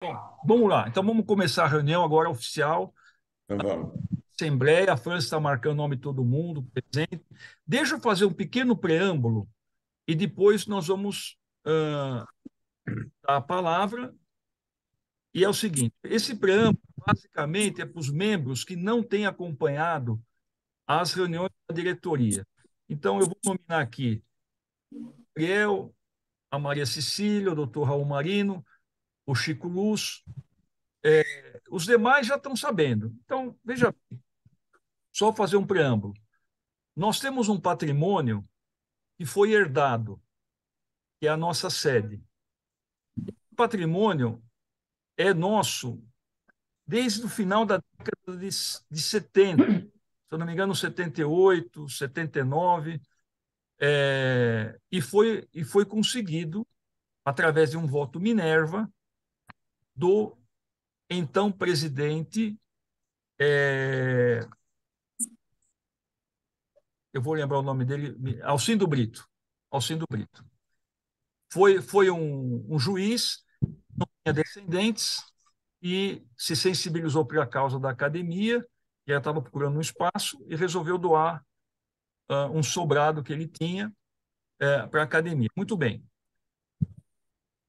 Bom, vamos lá. Então, vamos começar a reunião agora oficial. Então vamos. Assembleia, a França está marcando o nome de todo mundo, presente. Deixa eu fazer um pequeno preâmbulo e depois nós vamos dar a palavra. E é o seguinte: esse preâmbulo, basicamente, é para os membros que não têm acompanhado as reuniões da diretoria. Então, eu vou nominar aqui o Gabriel, a Maria Cecília, o doutor Raul Marino, o Chico Luz. Os demais já estão sabendo. Então, veja, só fazer um preâmbulo. Nós temos um patrimônio que foi herdado, que é a nossa sede. O patrimônio é nosso desde o final da década de 70, se eu não me engano, 78, 79, e foi conseguido, através de um voto Minerva, do então presidente, é, eu vou lembrar o nome dele, Alcindo Brito. Alcindo Brito. Foi um juiz, tinha descendentes, e se sensibilizou para a causa da academia, que ela estava procurando um espaço, e resolveu doar um sobrado que ele tinha para a academia. Muito bem.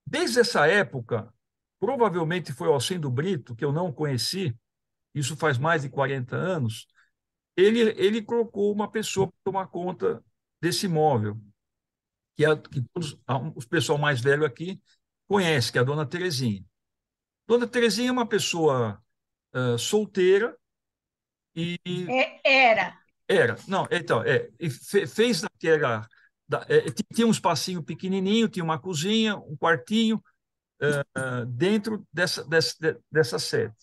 Desde essa época, provavelmente foi o Alcindo Brito, que eu não conheci, isso faz mais de 40 anos, ele colocou uma pessoa para tomar conta desse imóvel, que todos, o pessoal mais velho aqui conhece, que é a dona Terezinha. Dona Terezinha é uma pessoa solteira e Era. era, não, então, e fez daquela, tinha um espacinho pequenininho, tinha uma cozinha, um quartinho dentro dessa sede.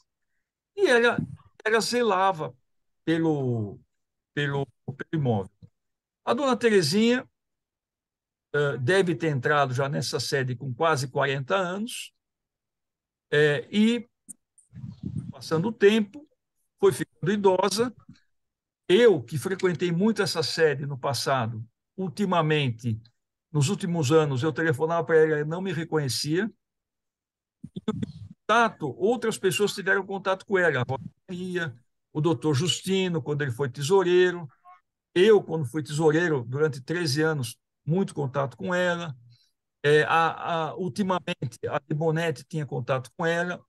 E ela zelava pelo, pelo imóvel. A dona Terezinha deve ter entrado já nessa sede com quase 40 anos, e passando o tempo, foi ficando idosa. Eu, que frequentei muito essa sede no passado, ultimamente, nos últimos anos, eu telefonava para ela e não me reconhecia. Outras pessoas tiveram contato com ela, a Rosa Maria, o doutor Justino, quando ele foi tesoureiro, eu, quando fui tesoureiro durante 13 anos, muito contato com ela. Ultimamente, a Debonete tinha contato com ela,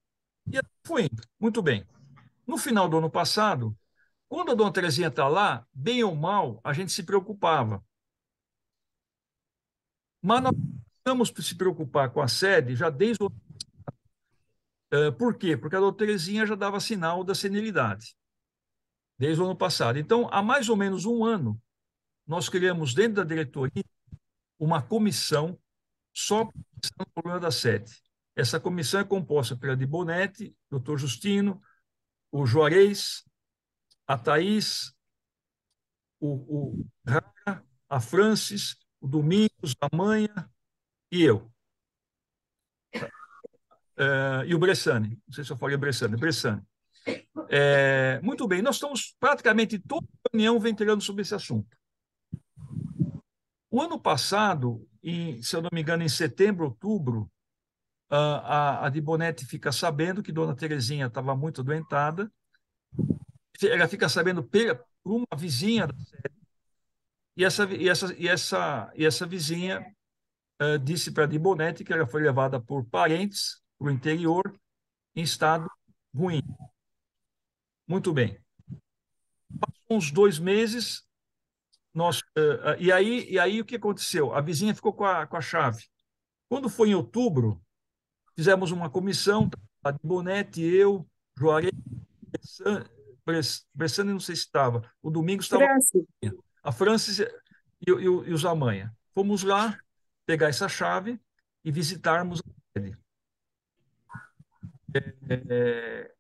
e assim foi indo. Muito bem. No final do ano passado, quando a dona Terezinha está lá, bem ou mal, a gente se preocupava. Mas nós precisamos se preocupar com a sede já desde o... Por quê? Porque a doutora Terezinha já dava sinal da senilidade, desde o ano passado. Então, há mais ou menos um ano, nós criamos dentro da diretoria uma comissão só para o problema da sede. Essa comissão é composta pela de Bonete, doutor Justino, o Juarez, a Thaís, o Rara, a Francis, o Domingos, a Manha e eu. E o Bressani, não sei se eu falei Bressani, Bressani. Muito bem, nós estamos praticamente toda a reunião ventilando sobre esse assunto. O ano passado, se eu não me engano, em setembro, outubro, a de Bonete fica sabendo que Dona Terezinha estava muito adoentada. Ela fica sabendo por uma vizinha, e essa vizinha disse para a de Bonete que ela foi levada por parentes para o interior em estado ruim. Muito bem. Uns 2 meses, e aí o que aconteceu? A vizinha ficou com a chave. Quando foi em outubro, fizemos uma comissão, a de Bonete, eu, Juarez, Bressane, não sei se estava, o Domingos estava, França. a Francis e o Zamanha. Fomos lá pegar essa chave e visitarmos a sede. É,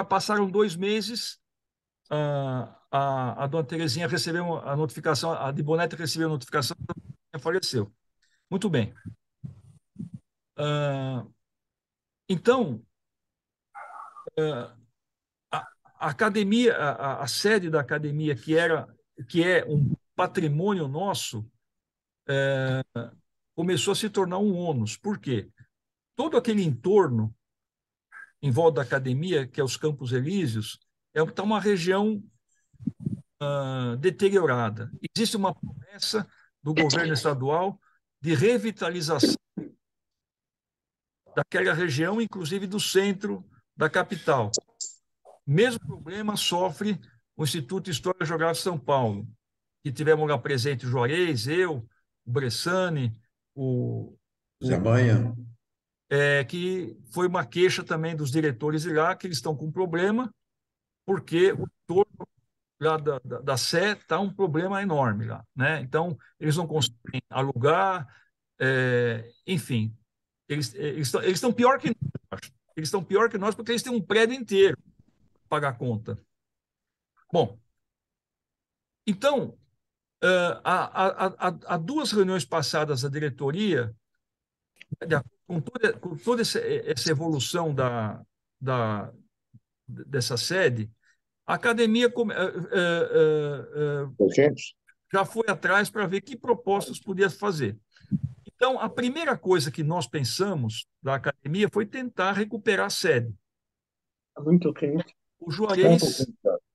passaram 2 meses, a dona Terezinha recebeu a notificação, a de Bonete recebeu a notificação que faleceu. Muito bem. Ah, então, a academia, a sede da academia, que é um patrimônio nosso, começou a se tornar um ônus. Por quê? todo aquele entorno em volta da academia, que é os Campos Elíseos, está uma região deteriorada. Existe uma promessa do governo estadual de revitalização daquela região, inclusive do centro da capital. Mesmo problema sofre o Instituto de História e Geografia de São Paulo, que tivemos lá presente o Juarez, eu, o Bressani, Zé Manha. que foi uma queixa também dos diretores de lá, que eles estão com problema, porque o entorno lá da Sé está um problema enorme lá, né? Então, eles não conseguem alugar, enfim, eles estão pior que nós. Eles estão pior que nós porque eles têm um prédio inteiro para pagar a conta. Bom, então, há duas reuniões passadas da diretoria, com toda essa evolução da, dessa sede, a academia já foi atrás para ver que propostas podia fazer. Então, a primeira coisa que nós pensamos da academia foi tentar recuperar a sede. Muito quente. O Juarez,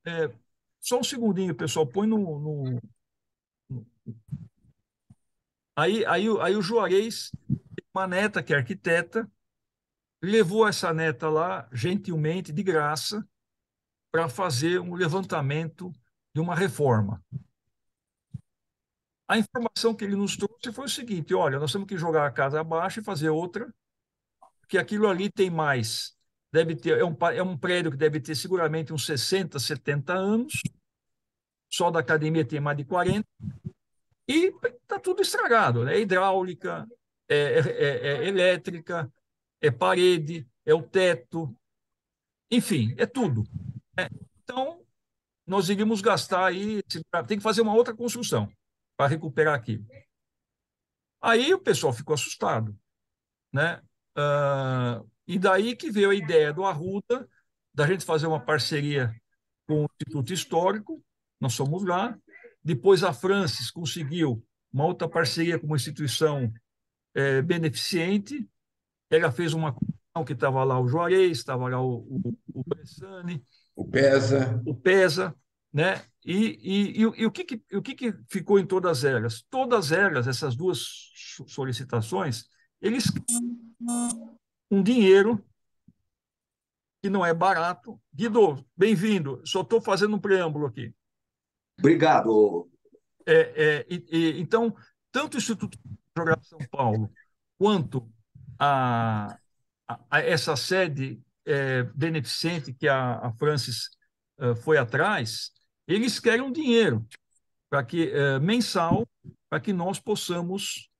é, só um segundinho, pessoal, põe no. Aí o Juarez, uma neta que é arquiteta, levou essa neta lá, gentilmente, de graça, para fazer um levantamento de uma reforma. A informação que ele nos trouxe foi o seguinte: olha, nós temos que jogar a casa abaixo e fazer outra, porque aquilo ali tem mais. Deve ter, é um prédio que deve ter seguramente uns 60, 70 anos, só da academia tem mais de 40, e está tudo estragado, né? É hidráulica, é elétrica, é parede, é o teto, enfim, é tudo. Então, nós iríamos gastar aí, tem que fazer uma outra construção para recuperar aquilo. Aí o pessoal ficou assustado, né? E daí que veio a ideia do Arruda, da gente fazer uma parceria com o Instituto Histórico, nós somos lá. Depois a Francis conseguiu uma outra parceria com uma instituição beneficente. Ela fez uma comissão que estava lá o Juarez, estava lá o Bressani, O PESA. o PESA, né? E o que ficou em todas elas? Todas elas, essas duas solicitações, eles um dinheiro que não é barato. Guido, bem-vindo. Só estou fazendo um preâmbulo aqui. Obrigado. Então, tanto o Instituto de Geografia de São Paulo quanto a essa sede beneficente que a Francis foi atrás, eles querem um dinheiro para que mensal para que nós possamos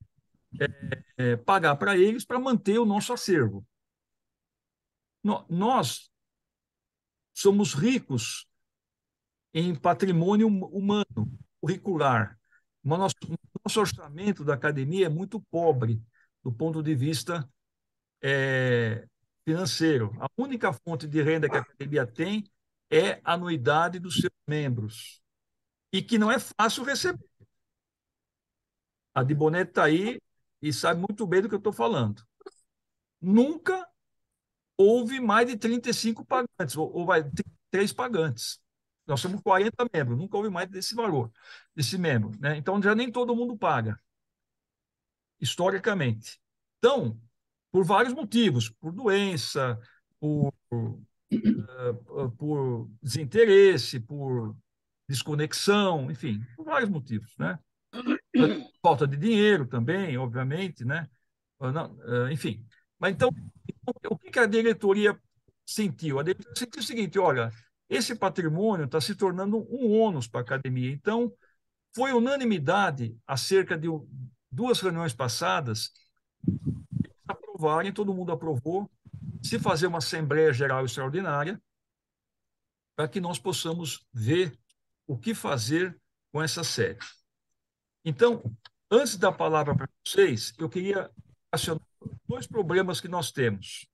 pagar para eles para manter o nosso acervo. Nós somos ricos em patrimônio humano, curricular. Mas nosso orçamento da academia é muito pobre do ponto de vista financeiro. A única fonte de renda que a academia tem é a anuidade dos seus membros, e que não é fácil receber. A Dibonete está aí e sabe muito bem do que eu estou falando. Nunca houve mais de 35 pagantes, ou vai 33 pagantes. Nós somos 40 membros, nunca houve mais desse valor, desse membro, né? Então, já nem todo mundo paga, historicamente. Então, por vários motivos, por doença, por desinteresse, por desconexão, enfim, por vários motivos, né? Falta de dinheiro também, obviamente, né? Enfim. Mas então, o que a diretoria sentiu? A diretoria sentiu o seguinte: olha, esse patrimônio está se tornando um ônus para a academia. Então, foi unanimidade, acerca de duas reuniões passadas, aprovarem, todo mundo aprovou, se fazer uma Assembleia Geral Extraordinária, para que nós possamos ver o que fazer com essa sede. Então, antes da palavra para vocês, eu queria acionar dois problemas que nós temos.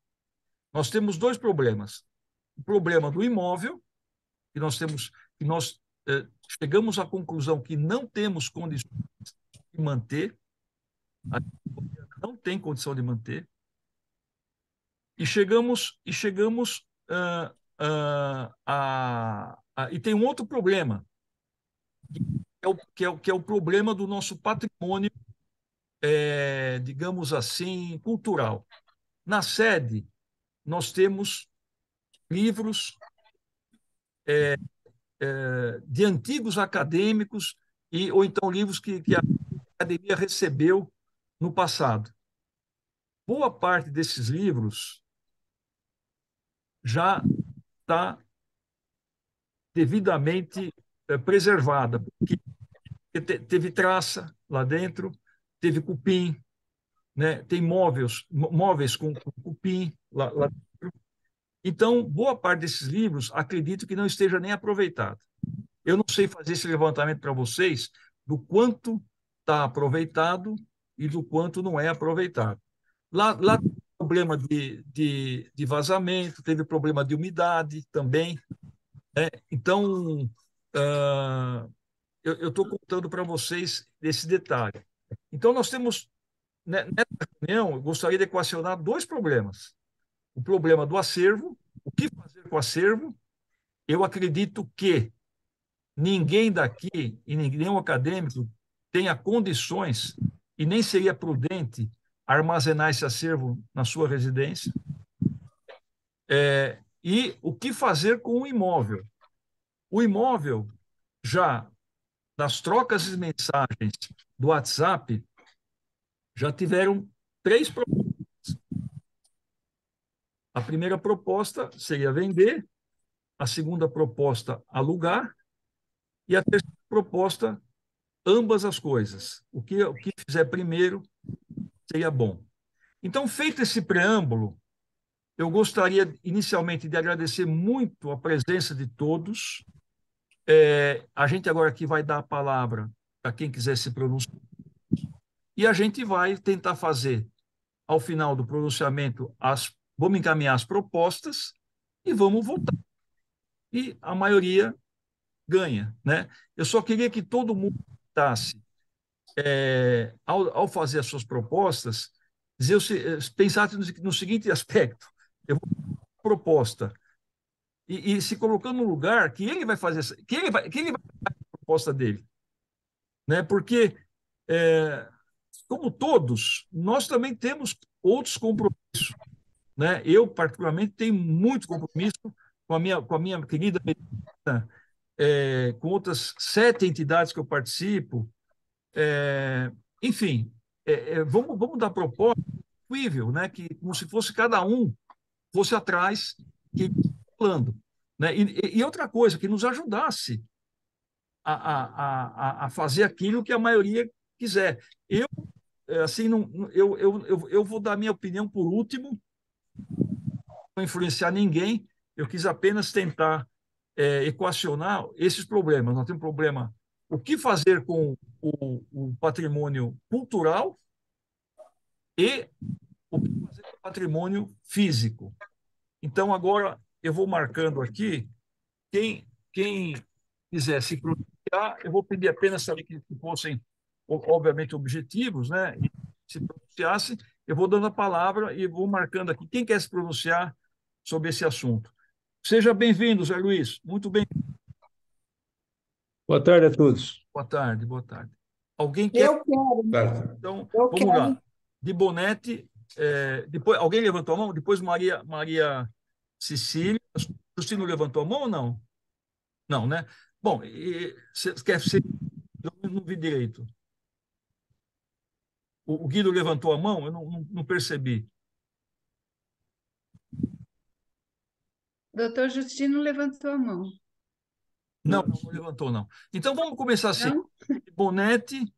Nós temos dois problemas. O problema do imóvel, que nós chegamos à conclusão que não temos condições de manter, a não tem condição de manter. e chegamos e tem um outro problema, que é o problema do nosso patrimônio, digamos assim, cultural. Na sede, nós temos livros de antigos acadêmicos, ou então livros que a academia recebeu no passado. Boa parte desses livros já está devidamente preservada, porque teve traça lá dentro, teve cupim, né? Tem móveis com cupim lá dentro. Então, boa parte desses livros, acredito que não esteja nem aproveitado. Eu não sei fazer esse levantamento para vocês do quanto está aproveitado e do quanto não é aproveitado. Lá teve problema de vazamento, teve problema de umidade também. Então, eu estou contando para vocês esse detalhe. Então, nós temos, né, nessa reunião, eu gostaria de equacionar dois problemas. O problema do acervo, o que fazer com o acervo. Eu acredito que ninguém daqui e nenhum acadêmico tenha condições e nem seria prudente armazenar esse acervo na sua residência. E o que fazer com o imóvel? O imóvel, já nas trocas de mensagens do WhatsApp, já tiveram três propostas. A primeira proposta seria vender, a segunda proposta, alugar, e a terceira proposta, ambas as coisas. O que fizer primeiro seria bom. Então, feito esse preâmbulo, eu gostaria inicialmente de agradecer muito a presença de todos. A gente agora aqui vai dar a palavra para quem quiser se pronunciar. E a gente vai tentar fazer, ao final do pronunciamento, vamos encaminhar as propostas e vamos votar. E a maioria ganha, né? Eu só queria que todo mundo votasse, ao fazer as suas propostas, pensasse no seguinte aspecto: eu vou fazer uma proposta e se colocando no lugar que ele vai fazer, que ele vai fazer a proposta dele, né? Porque como todos, nós também temos outros compromissos, né? Eu particularmente tenho muito compromisso com a minha querida Medina, com outras 7 entidades que eu participo. Enfim, vamos dar proposta possível, né? Que como se fosse cada um fosse atrás que falando, né? E outra coisa, que nos ajudasse a fazer aquilo que a maioria quiser. Eu, assim, não, eu vou dar minha opinião por último, não influenciar ninguém. Eu quis apenas tentar equacionar esses problemas. Nós temos um problema: o que fazer com o patrimônio cultural e o que fazer com o patrimônio físico. Então, agora eu vou marcando aqui. Quem quiser se pronunciar, eu vou pedir apenas que fossem, obviamente, objetivos, né? E se pronunciasse, eu vou dando a palavra e vou marcando aqui quem quer se pronunciar sobre esse assunto. Seja bem-vindo, Zé Luiz. Muito bem. Boa tarde a todos. Boa tarde, boa tarde. Alguém quer? Eu quero, Certo. Então, eu vamos quero. lá. De Bonete, depois, alguém levantou a mão? Depois Maria Cecília. Justino levantou a mão ou não? Não, né? Bom, você quer ser. Eu não vi direito. O Guido levantou a mão? Eu não percebi. Doutor Justino levantou a mão. Não levantou, não. Então vamos começar assim. Não? Bonete,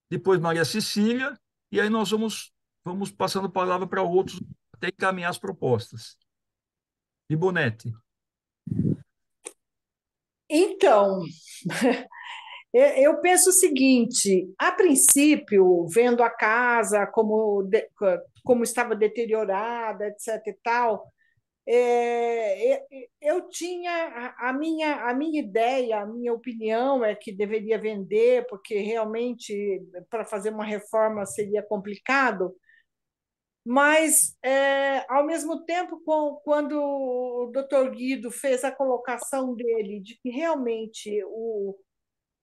depois Maria Cecília, e aí nós vamos passando a palavra para outros até encaminhar as propostas. De Bonete. Então, eu penso o seguinte: a princípio, vendo a casa como estava deteriorada, etc. e tal, eu tinha a minha ideia, a minha opinião é que deveria vender, porque realmente para fazer uma reforma seria complicado. Mas, ao mesmo tempo, quando o doutor Guido fez a colocação dele de que realmente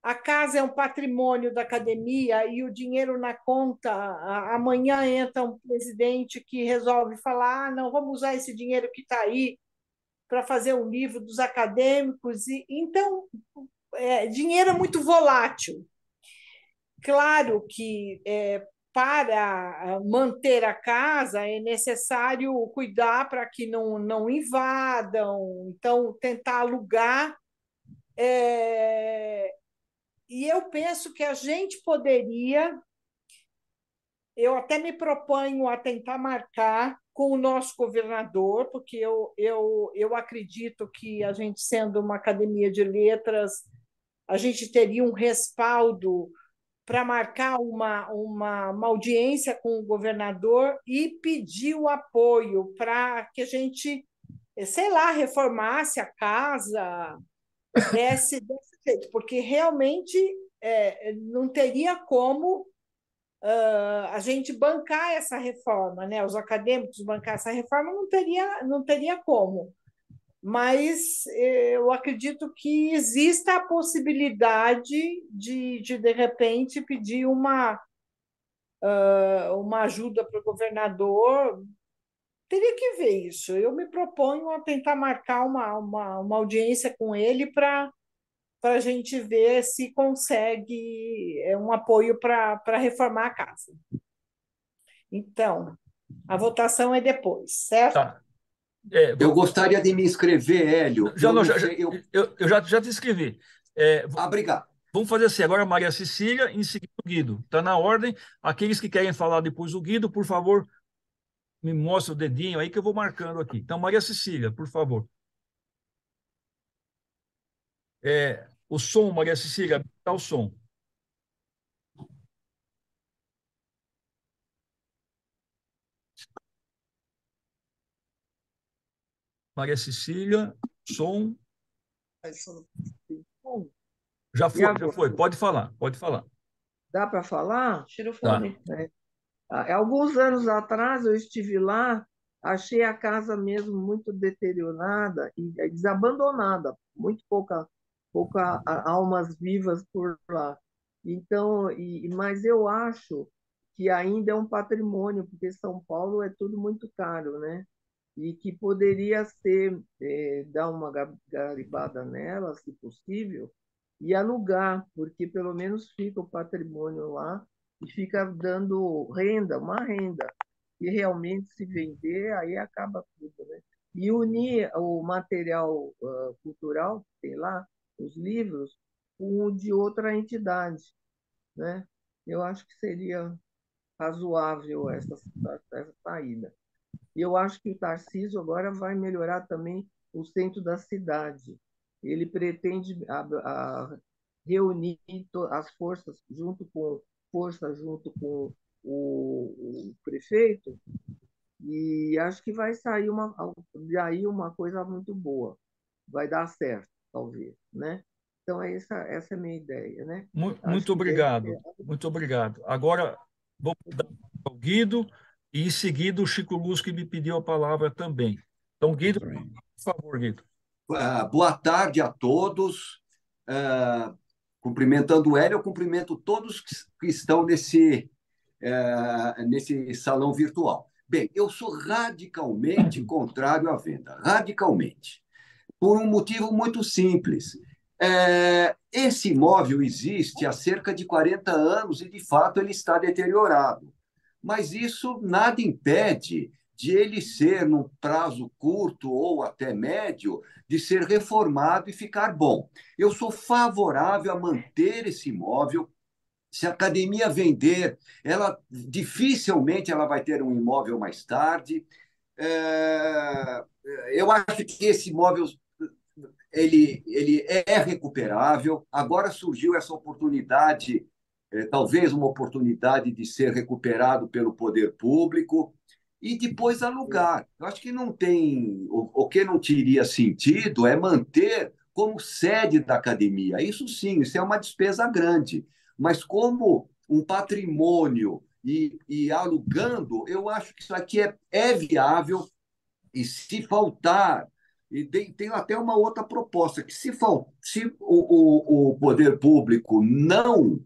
a casa é um patrimônio da academia e o dinheiro na conta, amanhã entra um presidente que resolve falar: não, vamos usar esse dinheiro que está aí para fazer um livro dos acadêmicos. E então, dinheiro é muito volátil. Claro que para manter a casa é necessário cuidar para que não invadam, então tentar alugar. E eu penso que a gente poderia, eu até me proponho a tentar marcar com o nosso governador, porque eu acredito que a gente, sendo uma academia de letras, a gente teria um respaldo para marcar uma audiência com o governador e pedir o apoio para que a gente, sei lá, reformasse a casa desse jeito, porque realmente não teria como a gente bancar essa reforma, né? Os acadêmicos bancar essa reforma não teria como. Mas eu acredito que exista a possibilidade de repente, pedir uma ajuda para o governador. Teria que ver isso. Eu me proponho a tentar marcar uma audiência com ele para a gente ver se consegue um apoio para reformar a casa. Então, a votação é depois, certo? Tá. Eu gostaria de me inscrever, Hélio. Já, Eu não, não já, sei, eu já te inscrevi. Obrigado. Vamos fazer assim, agora a Maria Cecília, em seguida o Guido. Está na ordem. Aqueles que querem falar depois do Guido, por favor, me mostra o dedinho aí que eu vou marcando aqui. Então, Maria Cecília, por favor. O som, Maria Cecília, está o som. Maria Cecília, som. Já E foi, já agora? foi. Pode falar, pode falar. Dá para falar? Tira o Tá. fone. Alguns anos atrás eu estive lá, achei a casa mesmo muito deteriorada e desabandonada, muito pouca almas vivas por lá. Então, mas eu acho que ainda é um patrimônio, porque São Paulo é tudo muito caro, né? E que poderia ser, dar uma garibada nela, se possível, e alugar, porque pelo menos fica o patrimônio lá e fica dando renda, uma renda. E realmente, se vender, aí acaba tudo, né? E unir o material cultural que tem lá, os livros, com o de outra entidade, né? Eu acho que seria razoável essa saída. E eu acho que o Tarcísio agora vai melhorar também o centro da cidade. Ele pretende reunir as forças junto com o prefeito, e acho que vai sair daí uma coisa muito boa. Vai dar certo, talvez, né? Então, essa é a minha ideia, né? Acho Muito que deve obrigado, ser. muito obrigado. Agora, vou dar ao Guido e, em seguida, o Chico Luz, que me pediu a palavra também. Então, Guido, por favor, Guido. Boa tarde a todos. Cumprimentando o Hélio, eu cumprimento todos que estão nesse salão virtual. Bem, eu sou radicalmente contrário à venda, radicalmente, por um motivo muito simples. Esse imóvel existe há cerca de 40 anos e, de fato, ele está deteriorado. Mas isso nada impede de ele ser, num prazo curto ou até médio, de ser reformado e ficar bom. Eu sou favorável a manter esse imóvel. Se a academia vender, ela dificilmente ela vai ter um imóvel mais tarde. Eu acho que esse imóvel ele é recuperável. Agora surgiu essa oportunidade, talvez uma oportunidade de ser recuperado pelo poder público e depois alugar. Eu acho que não tem. O que não teria sentido é manter como sede da academia. Isso sim, isso é uma despesa grande. Mas como um patrimônio e alugando, eu acho que isso aqui é viável. E se faltar, e tem até uma outra proposta, que se o poder público não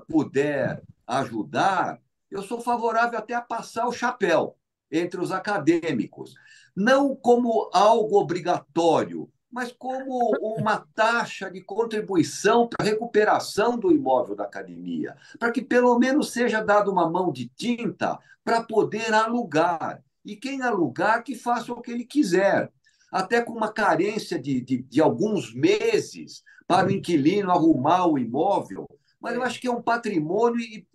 puder ajudar, eu sou favorável até a passar o chapéu entre os acadêmicos, não como algo obrigatório, mas como uma taxa de contribuição para a recuperação do imóvel da academia, para que pelo menos seja dado uma mão de tinta para poder alugar. E quem alugar, que faça o que ele quiser, até com uma carência de alguns meses para o inquilino arrumar o imóvel. Mas eu acho que é um patrimônio e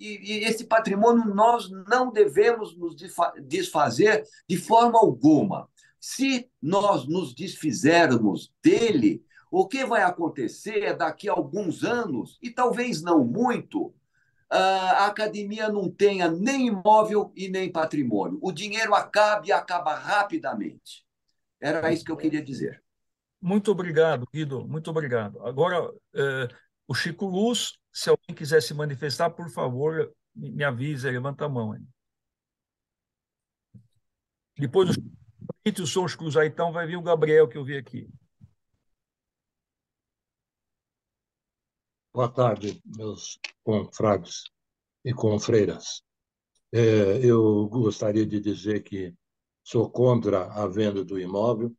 esse patrimônio nós não devemos nos desfazer de forma alguma. Se nós nos desfizermos dele, o que vai acontecer é daqui a alguns anos, e talvez não muito, a academia não tenha nem imóvel e nem patrimônio. O dinheiro acaba e acaba rapidamente. Era isso que eu queria dizer. Muito obrigado, Guido, muito obrigado. Agora, o Chico Luz, se alguém quiser se manifestar, por favor, me avisa, levanta a mão aí. Depois do Sons Cruz, aí, então, vai vir o Gabriel, que eu vi aqui. Boa tarde, meus confrades e confreiras. Eu gostaria de dizer que sou contra a venda do imóvel,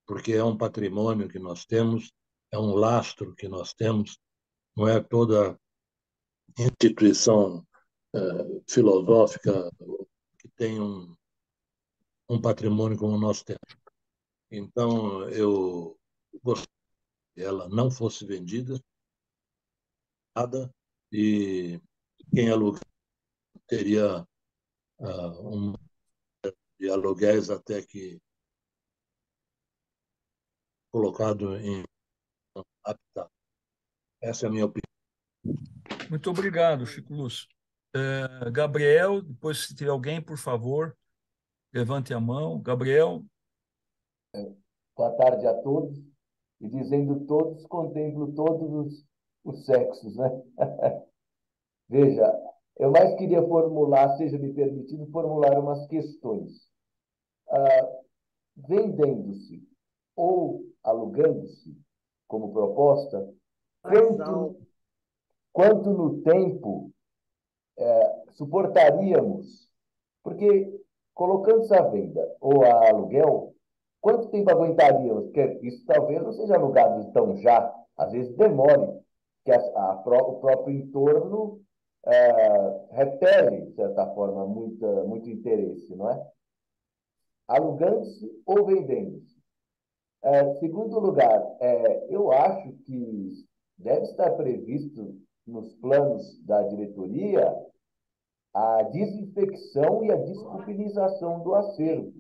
porque é um patrimônio que nós temos, é um lastro que nós temos, não é toda instituição filosófica que tem um patrimônio como nós temos. Então, eu gostaria que ela não fosse vendida, nada, e quem aluga teria um de aluguéis até que colocado em habitat. Essa é a minha opinião. Muito obrigado, Chico Luz. Gabriel, depois, se tiver alguém, por favor, levante a mão. Gabriel. Boa tarde a todos. E dizendo todos, contemplo todos os sexos, né? Veja, eu mais queria formular, seja me permitido, formular umas questões. Vendendo-se ou alugando-se, como proposta, quanto no tempo suportaríamos? Porque colocando-se à venda ou a aluguel, quanto tempo aguentaríamos? Porque isso talvez não seja alugado então já, às vezes demore, que o próprio entorno repele, de certa forma, muito interesse, não é? Alugando-se ou vendendo-se. Segundo lugar, eu acho que deve estar previsto nos planos da diretoria a desinfecção e a desculpinização do acervo,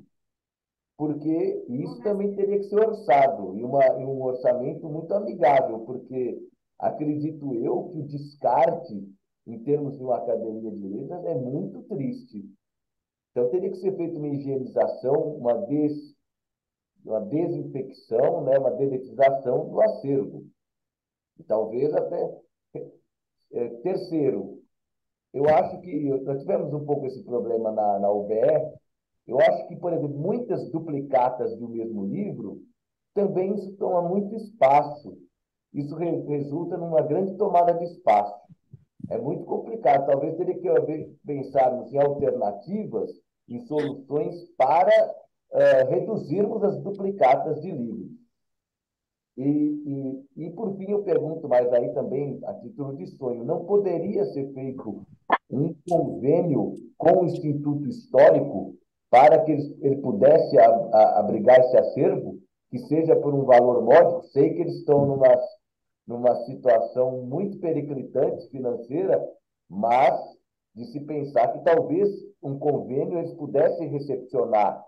porque isso também teria que ser orçado, e um orçamento muito amigável, porque acredito eu que o descarte, em termos de uma academia de letras, é muito triste. Então, teria que ser feita uma higienização, uma desinfecção, né, uma dedetização do acervo. E talvez até. Terceiro, eu acho que nós tivemos um pouco esse problema na UBE. Eu acho que, por exemplo, muitas duplicatas do mesmo livro também isso toma muito espaço. Isso resulta numa grande tomada de espaço. É muito complicado. Talvez teria que pensarmos em alternativas, em soluções para reduzirmos as duplicatas de livros. Por fim, eu pergunto, mas aí também, a título de sonho, não poderia ser feito um convênio com o Instituto Histórico para que ele pudesse abrigar esse acervo, que seja por um valor módico? Sei que eles estão numa situação muito periclitante financeira, mas de se pensar que talvez um convênio eles pudessem recepcionar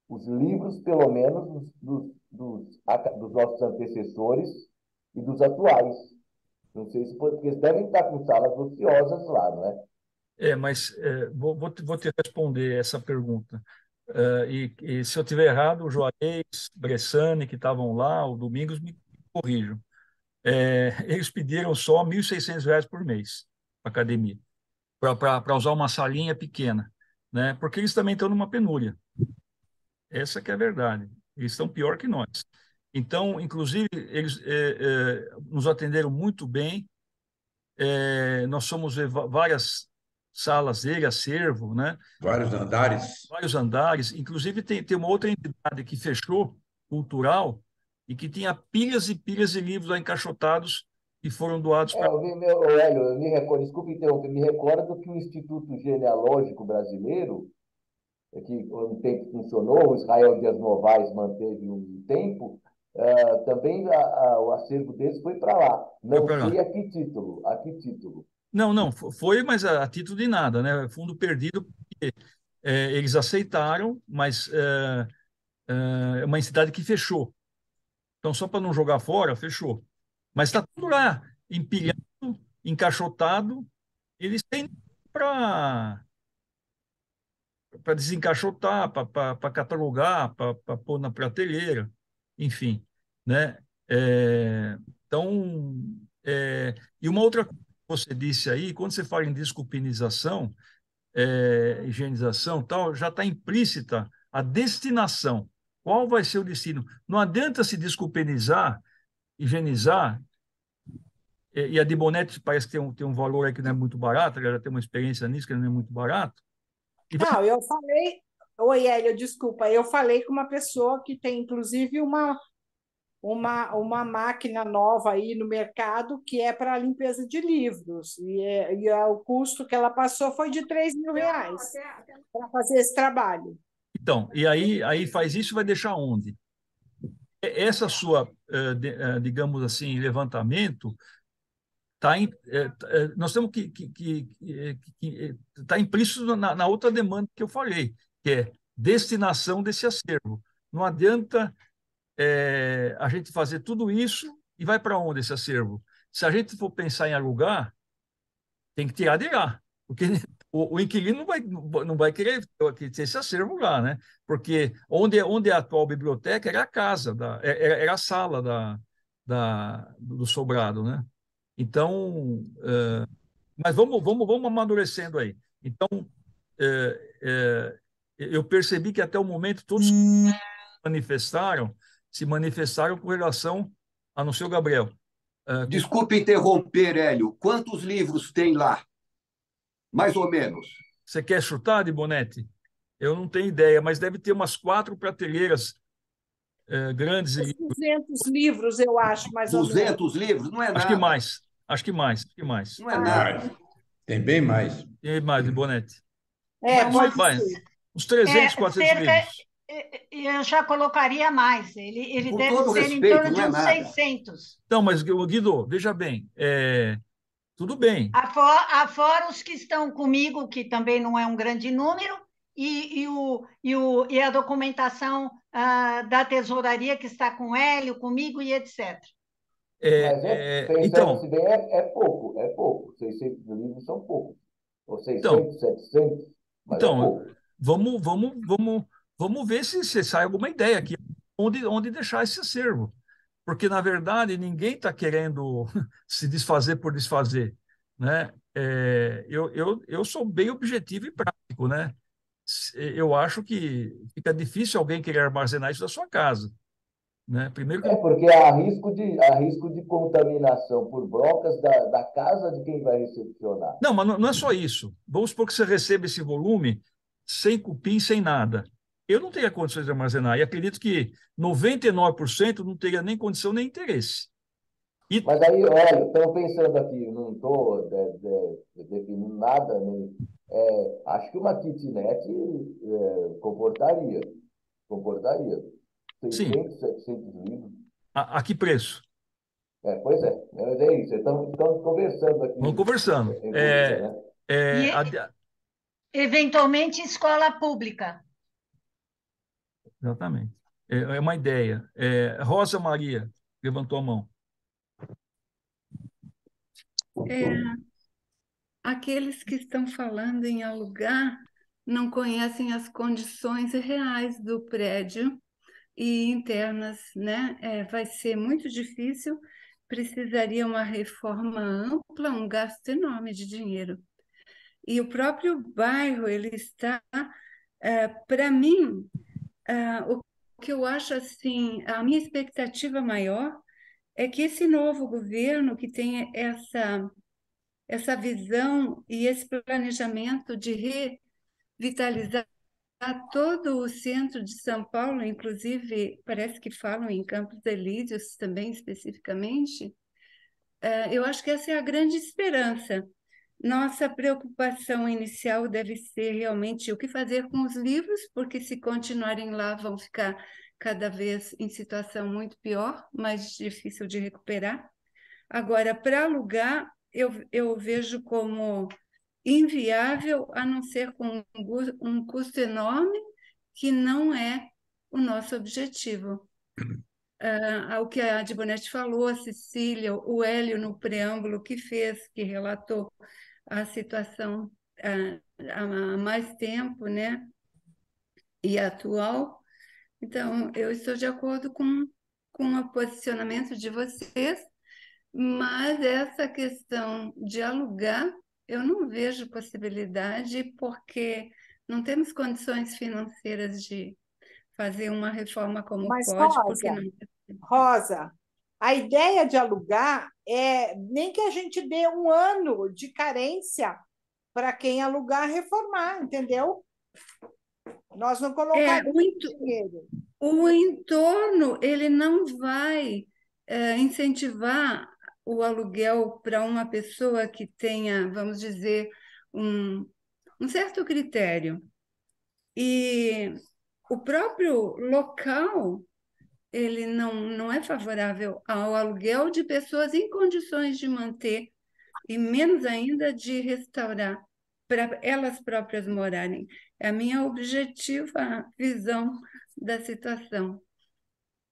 os livros, pelo menos, dos nossos antecessores e dos atuais. Não sei se porque eles devem estar com salas ociosas lá, não é? Mas vou te responder essa pergunta. E se eu tiver errado, o Juarez, Bressani, que estavam lá, o Domingos, me corrijam. Eles pediram só R$ 1.600 por mês para a academia. para usar uma salinha pequena, né? Porque eles também estão numa penúria. Essa que é a verdade. Eles estão pior que nós. Então, inclusive, eles nos atenderam muito bem. Nós fomos ver várias salas dele, acervo, né? Vários andares. Vários andares. Inclusive, tem uma outra entidade que fechou, cultural, e que tinha pilhas e pilhas de livros lá encaixotados e foram doados para. Hélio, eu me recordo, desculpe interromper, me recordo que o Instituto Genealógico Brasileiro, que um tempo funcionou, o Israel Dias Novaes manteve um tempo, também o acervo deles foi para lá. Foi Não para lá. sei a que título, a que título. Não, foi, mas a título de nada, né? Fundo perdido, porque eles aceitaram, mas é uma entidade que fechou. Então, só para não jogar fora, fechou. Mas está tudo lá, empilhado, encaixotado. Eles têm para desencaixotar, para catalogar, para pôr na prateleira, enfim, né? Então, e uma outra coisa que você disse aí, quando você fala em desculpinização, higienização, tal, já está implícita a destinação. Qual vai ser o destino? Não adianta se desculpinizar, higienizar, e a Dibonete parece que tem um valor aí que não é muito barato, ela já tem uma experiência nisso que não é muito barato. Não, eu falei. Oi, Hélio, desculpa. Eu falei com uma pessoa que tem, inclusive, uma máquina nova aí no mercado que é para limpeza de livros. O custo que ela passou foi de R$ 3.000 para fazer esse trabalho. Então, e aí faz isso, vai deixar onde? Essa sua, digamos assim, levantamento nós temos que está implícito na outra demanda que eu falei, que é destinação desse acervo. Não adianta a gente fazer tudo isso e vai para onde esse acervo? Se a gente for pensar em alugar, tem que tirar de lá, porque o inquilino não vai querer ter esse acervo lá, né? Porque onde é a atual biblioteca era a casa, era a sala do sobrado, né? Então, mas vamos amadurecendo aí. Então, eu percebi que até o momento todos se manifestaram com relação a não ser o Gabriel. Desculpe interromper, Hélio. Quantos livros tem lá? Mais ou menos. Você quer chutar, de Bonete? Eu não tenho ideia, mas deve ter umas 4 prateleiras grandes. 200 livros, eu acho, mais ou menos. 200 livros? Não é Acho nada. que mais. Acho que mais. Não é nada. Mais. Tem bem mais. E mais, de Bonete? Pode Vai, ser. uns 300, 400 livros. Eu já colocaria mais. Ele Com deve todo ser em respeito, torno de não é uns nada. 600. Então, mas, Guido, veja bem, tudo bem. Afora os que estão comigo, que também não é um grande número, e a documentação da tesouraria que está com o Hélio, comigo e etc. Mas pensando Então, se bem, é pouco. 600 livros são poucos. Ou 600, Então, 700, mas é então pouco. vamos ver se sai alguma ideia aqui, onde deixar esse acervo. Porque, na verdade, ninguém está querendo se desfazer por desfazer, né? Eu sou bem objetivo e prático, né? Eu acho que fica difícil alguém querer armazenar isso na sua casa, né? Primeiro que Porque há risco de contaminação por brocas da casa de quem vai recepcionar. não, mas não é só isso. Vamos supor que você receba esse volume sem cupim, sem nada. Eu não teria condições de armazenar. E acredito que 99% não teria nem condição nem interesse. Mas aí, olha, estamos pensando aqui, não estou definindo nada, nem, acho que uma kitnet comportaria. 600, Sim. 700 livros. A que preço? Pois é, mas é isso. Estamos conversando aqui. Vamos conversando. Em política, né? Eventualmente, escola pública. Exatamente. É uma ideia. Rosa Maria levantou a mão. Aqueles que estão falando em alugar não conhecem as condições reais do prédio e internas, né? Vai ser muito difícil, precisaria uma reforma ampla, um gasto enorme de dinheiro. E o próprio bairro, ele está, para mim, o que eu acho assim, a minha expectativa maior é que esse novo governo que tem essa visão e esse planejamento de revitalizar todo o centro de São Paulo, inclusive parece que falam em Campos Elíseos também especificamente, eu acho que essa é a grande esperança. Nossa preocupação inicial deve ser realmente o que fazer com os livros, porque se continuarem lá vão ficar cada vez em situação muito pior, mais difícil de recuperar. Agora, para alugar, eu vejo como inviável, a não ser com um custo enorme, que não é o nosso objetivo. Ao que a Adibonete falou, a Cecília, o Hélio no preâmbulo que fez, que relatou a situação há mais tempo, né? E atual. Então, eu estou de acordo com o posicionamento de vocês, mas essa questão de alugar, eu não vejo possibilidade, porque não temos condições financeiras de fazer uma reforma como Mas, pode, porque não. Rosa, a ideia de alugar é nem que a gente dê um ano de carência para quem alugar reformar, entendeu? Nós não colocamos dinheiro. O entorno, ele não vai incentivar o aluguel para uma pessoa que tenha, vamos dizer, um certo critério. E o próprio local, ele não é favorável ao aluguel de pessoas em condições de manter, e menos ainda de restaurar, para elas próprias morarem. É a minha objetiva visão da situação.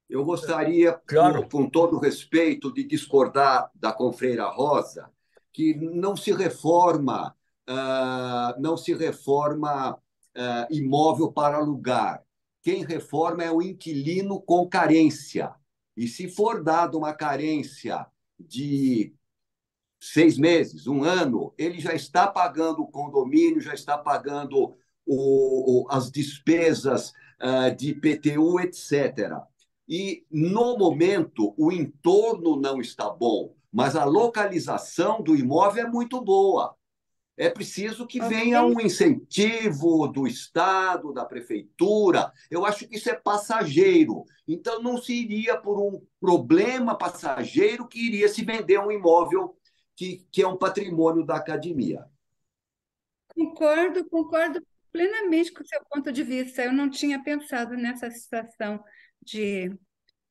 Eu gostaria, Claro. com todo respeito, de discordar da confreira Rosa, que não se reforma, imóvel para alugar. Quem reforma é o inquilino com carência. E se for dado uma carência de 6 meses, um ano, ele já está pagando o condomínio, já está pagando as despesas de IPTU, etc. E, no momento, o entorno não está bom, mas a localização do imóvel é muito boa. É preciso que venha um incentivo do Estado, da Prefeitura. Eu acho que isso é passageiro. Então, não se iria por um problema passageiro que iria se vender um imóvel que é um patrimônio da academia. Concordo plenamente com o seu ponto de vista. Eu não tinha pensado nessa situação de...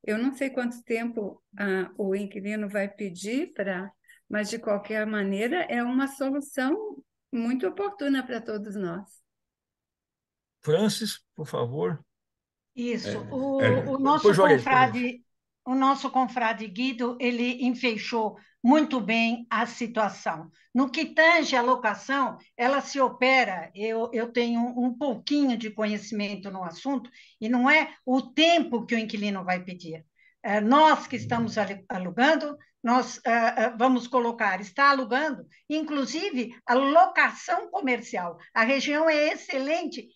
Eu não sei quanto tempo o inquilino vai pedir, mas, de qualquer maneira, é uma solução muito oportuna para todos nós. Francis, por favor. Isso. O nosso confrade Guido, ele enfeixou muito bem a situação. No que tange a locação, ela se opera, eu tenho um pouquinho de conhecimento no assunto, e não é o tempo que o inquilino vai pedir. Nós que estamos alugando, nós vamos colocar, está alugando, inclusive a locação comercial. A região é excelente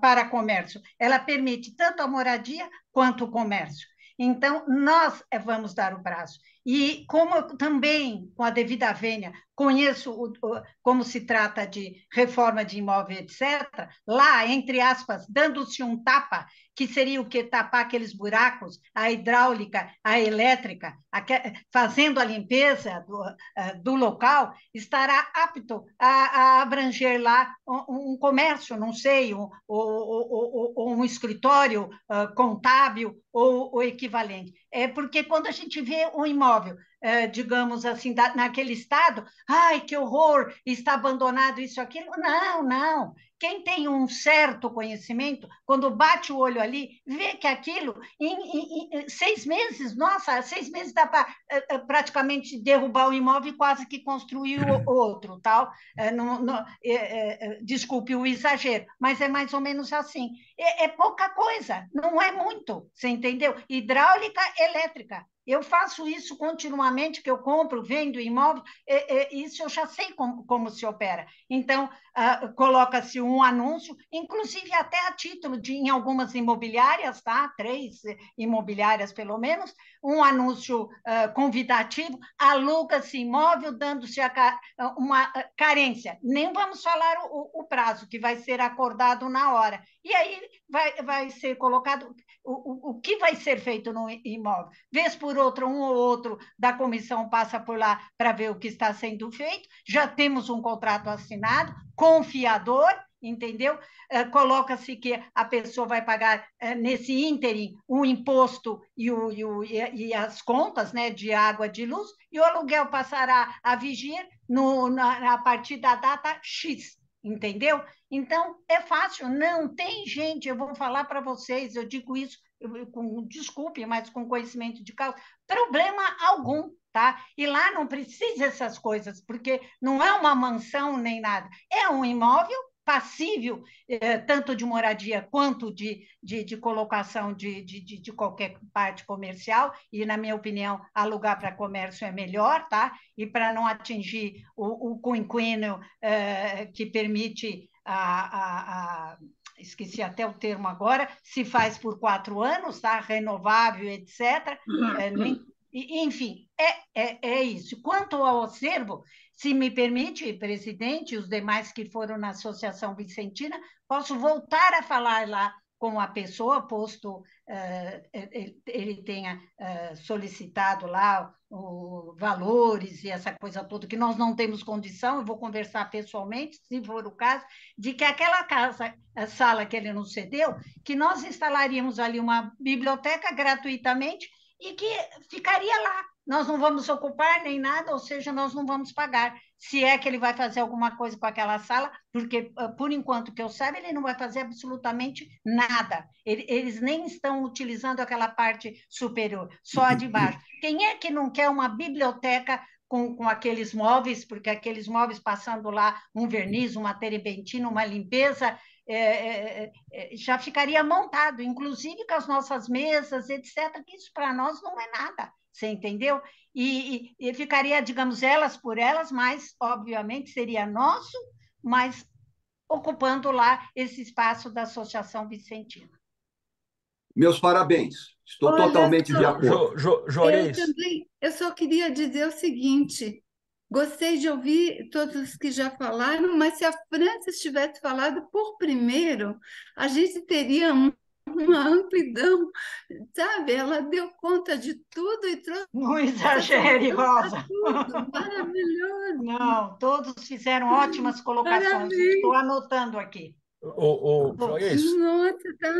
para comércio, ela permite tanto a moradia quanto o comércio. Então, nós vamos dar o prazo. E como eu também, com a devida vênia, conheço como se trata de reforma de imóvel, etc., lá, entre aspas, dando-se um tapa, que seria o que? Tapar aqueles buracos, a hidráulica, a elétrica, fazendo a limpeza do local, estará apto a abranger lá um comércio, não sei, um escritório contábil ou equivalente. É porque quando a gente vê um imóvel, digamos assim, naquele estado, ai, que horror, está abandonado isso, aquilo. Não. Quem tem um certo conhecimento, quando bate o olho ali, vê que aquilo, em 6 meses, nossa, 6 meses dá para praticamente derrubar o imóvel e quase que construir outro, tal. Desculpe o exagero, mas é mais ou menos assim. É pouca coisa, não é muito, você entendeu? Hidráulica, elétrica. Eu faço isso continuamente, que eu compro, vendo imóvel, isso eu já sei como se opera. Então, coloca-se um anúncio, inclusive até a título de em algumas imobiliárias, tá? 3 imobiliárias pelo menos, um anúncio convidativo, aluga-se imóvel, dando-se uma carência. Nem vamos falar o prazo, que vai ser acordado na hora. E aí vai ser colocado o que vai ser feito no imóvel. Vez por outra, um ou outro da comissão passa por lá para ver o que está sendo feito, já temos um contrato assinado, confiador, entendeu? Coloca-se que a pessoa vai pagar, nesse ínterim, o imposto e as contas, né, de água, de luz, e o aluguel passará a vigir a partir da data X, entendeu? Então, é fácil, não tem gente, eu vou falar para vocês, eu digo isso, desculpe, mas com conhecimento de causa, problema algum, tá? E lá não precisa essas coisas, porque não é uma mansão nem nada, é um imóvel passível, tanto de moradia quanto de colocação de qualquer parte comercial, e, na minha opinião, alugar para comércio é melhor, tá? E para não atingir o coinquínio que permite esqueci até o termo agora, se faz por 4 anos, tá? Renovável, etc. Enfim, é isso. Quanto ao acervo, se me permite, presidente, e os demais que foram na Associação Vicentina, posso voltar a falar lá com a pessoa, posto ele tenha solicitado lá valores e essa coisa toda, que nós não temos condição, eu vou conversar pessoalmente, se for o caso, de que aquela sala que ele nos cedeu, que nós instalaríamos ali uma biblioteca gratuitamente e que ficaria lá. Nós não vamos ocupar nem nada, ou seja, nós não vamos pagar. Se é que ele vai fazer alguma coisa com aquela sala, porque, por enquanto que eu saiba, ele não vai fazer absolutamente nada. Eles nem estão utilizando aquela parte superior, só a de baixo. Quem é que não quer uma biblioteca com aqueles móveis, porque aqueles móveis passando lá um verniz, uma terebentina, uma limpeza, já ficaria montado, inclusive com as nossas mesas, etc., que isso para nós não é nada, você entendeu? E ficaria, digamos, elas por elas, mas, obviamente, seria nosso, mas ocupando lá esse espaço da Associação Vicentina. Meus parabéns. Estou Olha totalmente de só, acordo. eu só queria dizer o seguinte: gostei de ouvir todos os que já falaram, mas se a Francis tivesse falado por primeiro, a gente teria uma amplidão, sabe? Ela deu conta de tudo e trouxe Não exagere, Rosa. tudo. Maravilhoso. Não, todos fizeram ótimas colocações. Parabéns. Estou anotando aqui. Joias, Nossa, tá.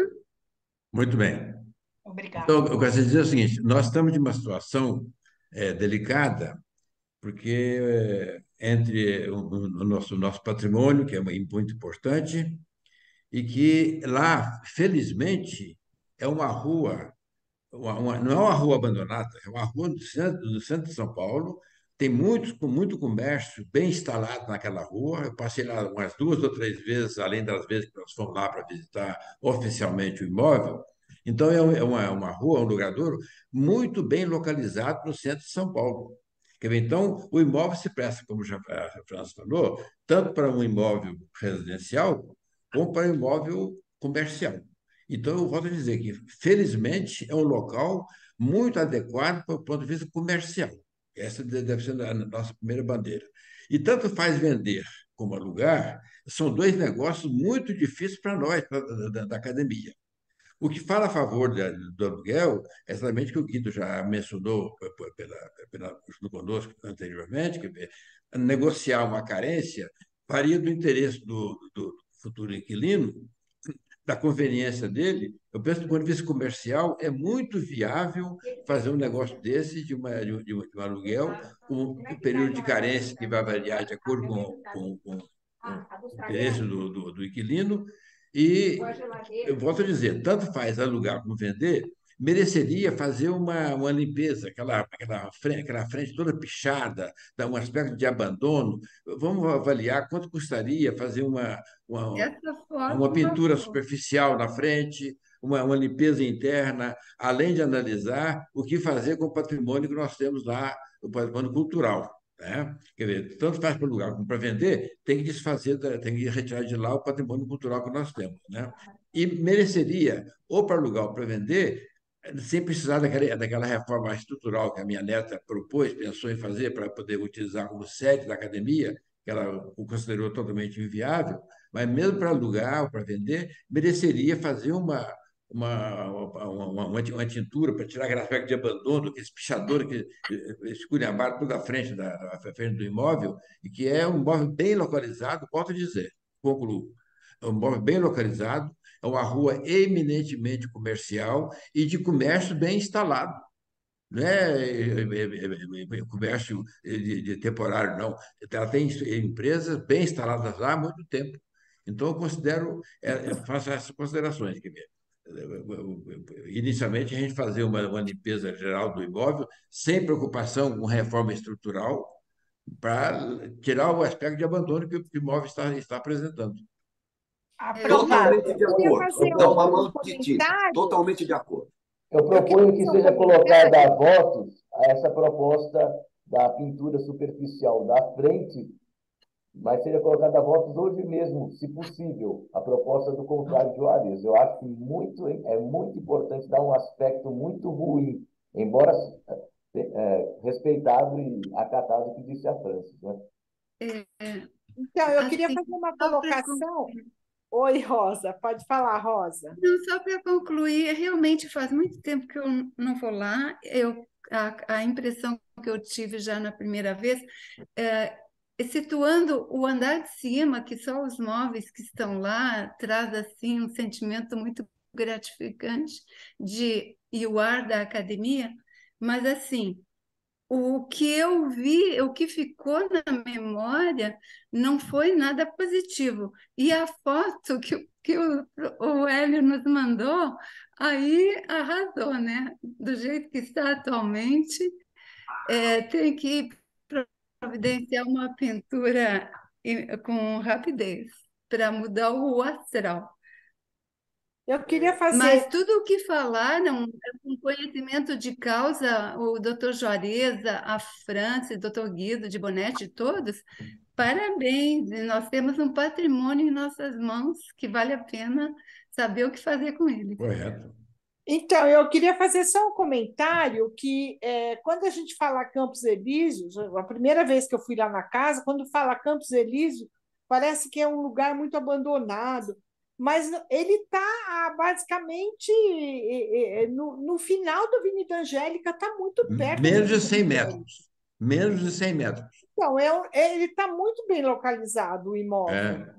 Muito bem. Obrigada. Então, eu gostaria de dizer o seguinte: nós estamos de uma situação delicada, porque entre o nosso patrimônio, que é muito importante, e que lá, felizmente, é uma rua, não é uma rua abandonada, é uma rua do centro de São Paulo, tem muito comércio bem instalado naquela rua. Eu passei lá umas 2 ou 3 vezes, além das vezes que nós fomos lá para visitar oficialmente o imóvel. Então, é uma rua, um lugadouro muito bem localizado no centro de São Paulo. Quer ver? Então, o imóvel se presta, como já a França falou, tanto para um imóvel residencial, como para um imóvel comercial. Então, eu volto a dizer que, felizmente, é um local muito adequado para o ponto de vista comercial. Essa deve ser a nossa primeira bandeira. E tanto faz vender como alugar, são 2 negócios muito difíceis para nós, da academia. O que fala a favor do aluguel é exatamente o que o Guido já mencionou junto conosco anteriormente, que negociar uma carência varia do interesse do futuro inquilino, da conveniência dele. Eu penso que, do ponto de vista comercial, é muito viável fazer um negócio desse de um aluguel, com um período de carência que vai variar de acordo com o interesse do inquilino. E eu volto a dizer, tanto faz alugar como vender, mereceria fazer uma limpeza, aquela frente toda pichada, dá um aspecto de abandono. Vamos avaliar quanto custaria fazer uma Essa foto uma pintura marcou. superficial na frente, uma limpeza interna, além de analisar o que fazer com o patrimônio que nós temos lá, o patrimônio cultural. Né? Quer dizer, tanto faz para alugar como para vender, tem que desfazer, tem que retirar de lá o patrimônio cultural que nós temos. Né? E mereceria, ou para alugar ou para vender, sem precisar daquela reforma estrutural que a minha neta propôs, pensou em fazer para poder utilizar como sede da academia, que ela o considerou totalmente inviável, mas mesmo para alugar ou para vender, mereceria fazer uma tintura para tirar aquele aspecto de abandono, aquele pichador, que esculhambaram toda a frente do imóvel, e que é um imóvel bem localizado, volto a dizer, concluo, é um imóvel bem localizado, é uma rua eminentemente comercial e de comércio bem instalado. Não é comércio de temporário, não. Ela tem empresas bem instaladas lá há muito tempo. Então, eu considero, faço essas considerações. Inicialmente, a gente fazia uma limpeza geral do imóvel, sem preocupação com reforma estrutural, para tirar o aspecto de abandono que o imóvel está apresentando. Aprovado. Totalmente de Eu queria acordo. fazer É uma um mão de tinta. comentário. Totalmente de acordo. Eu proponho que seja colocada a votos a essa proposta da pintura superficial da frente, mas seja colocada a votos hoje mesmo, se possível, a proposta do contrário de Juarez. Eu acho que é muito importante dar um aspecto muito ruim, embora respeitado e acatado o que disse a Francis, né? Então, eu queria Assim, fazer uma só para colocação. Oi, Rosa, pode falar, Rosa. Não, só para concluir, realmente faz muito tempo que eu não vou lá. A impressão que eu tive já na primeira vez, situando o andar de cima, que só os móveis que estão lá, traz assim um sentimento muito gratificante e o ar da academia, mas assim, o que eu vi, o que ficou na memória, não foi nada positivo. E a foto que o Hélio nos mandou, aí arrasou, né? Do jeito que está atualmente, tem que providenciar uma pintura com rapidez para mudar o astral. Eu queria Mas fazer. tudo o que falaram, com conhecimento de causa, o doutor Juareza, a França, o doutor Guido de Bonetti, todos, parabéns! E nós temos um patrimônio em nossas mãos que vale a pena saber o que fazer com ele. Correto. Então, eu queria fazer só um comentário que, quando a gente fala Campos Elíseos, a primeira vez que eu fui lá na casa, quando fala Campos Elíseos, parece que é um lugar muito abandonado, mas ele está basicamente no final da Avenida Angélica, está muito perto da Menos de Avenida 100 Angélica. metros. Menos de 100 metros. Então, ele está muito bem localizado, o imóvel. É.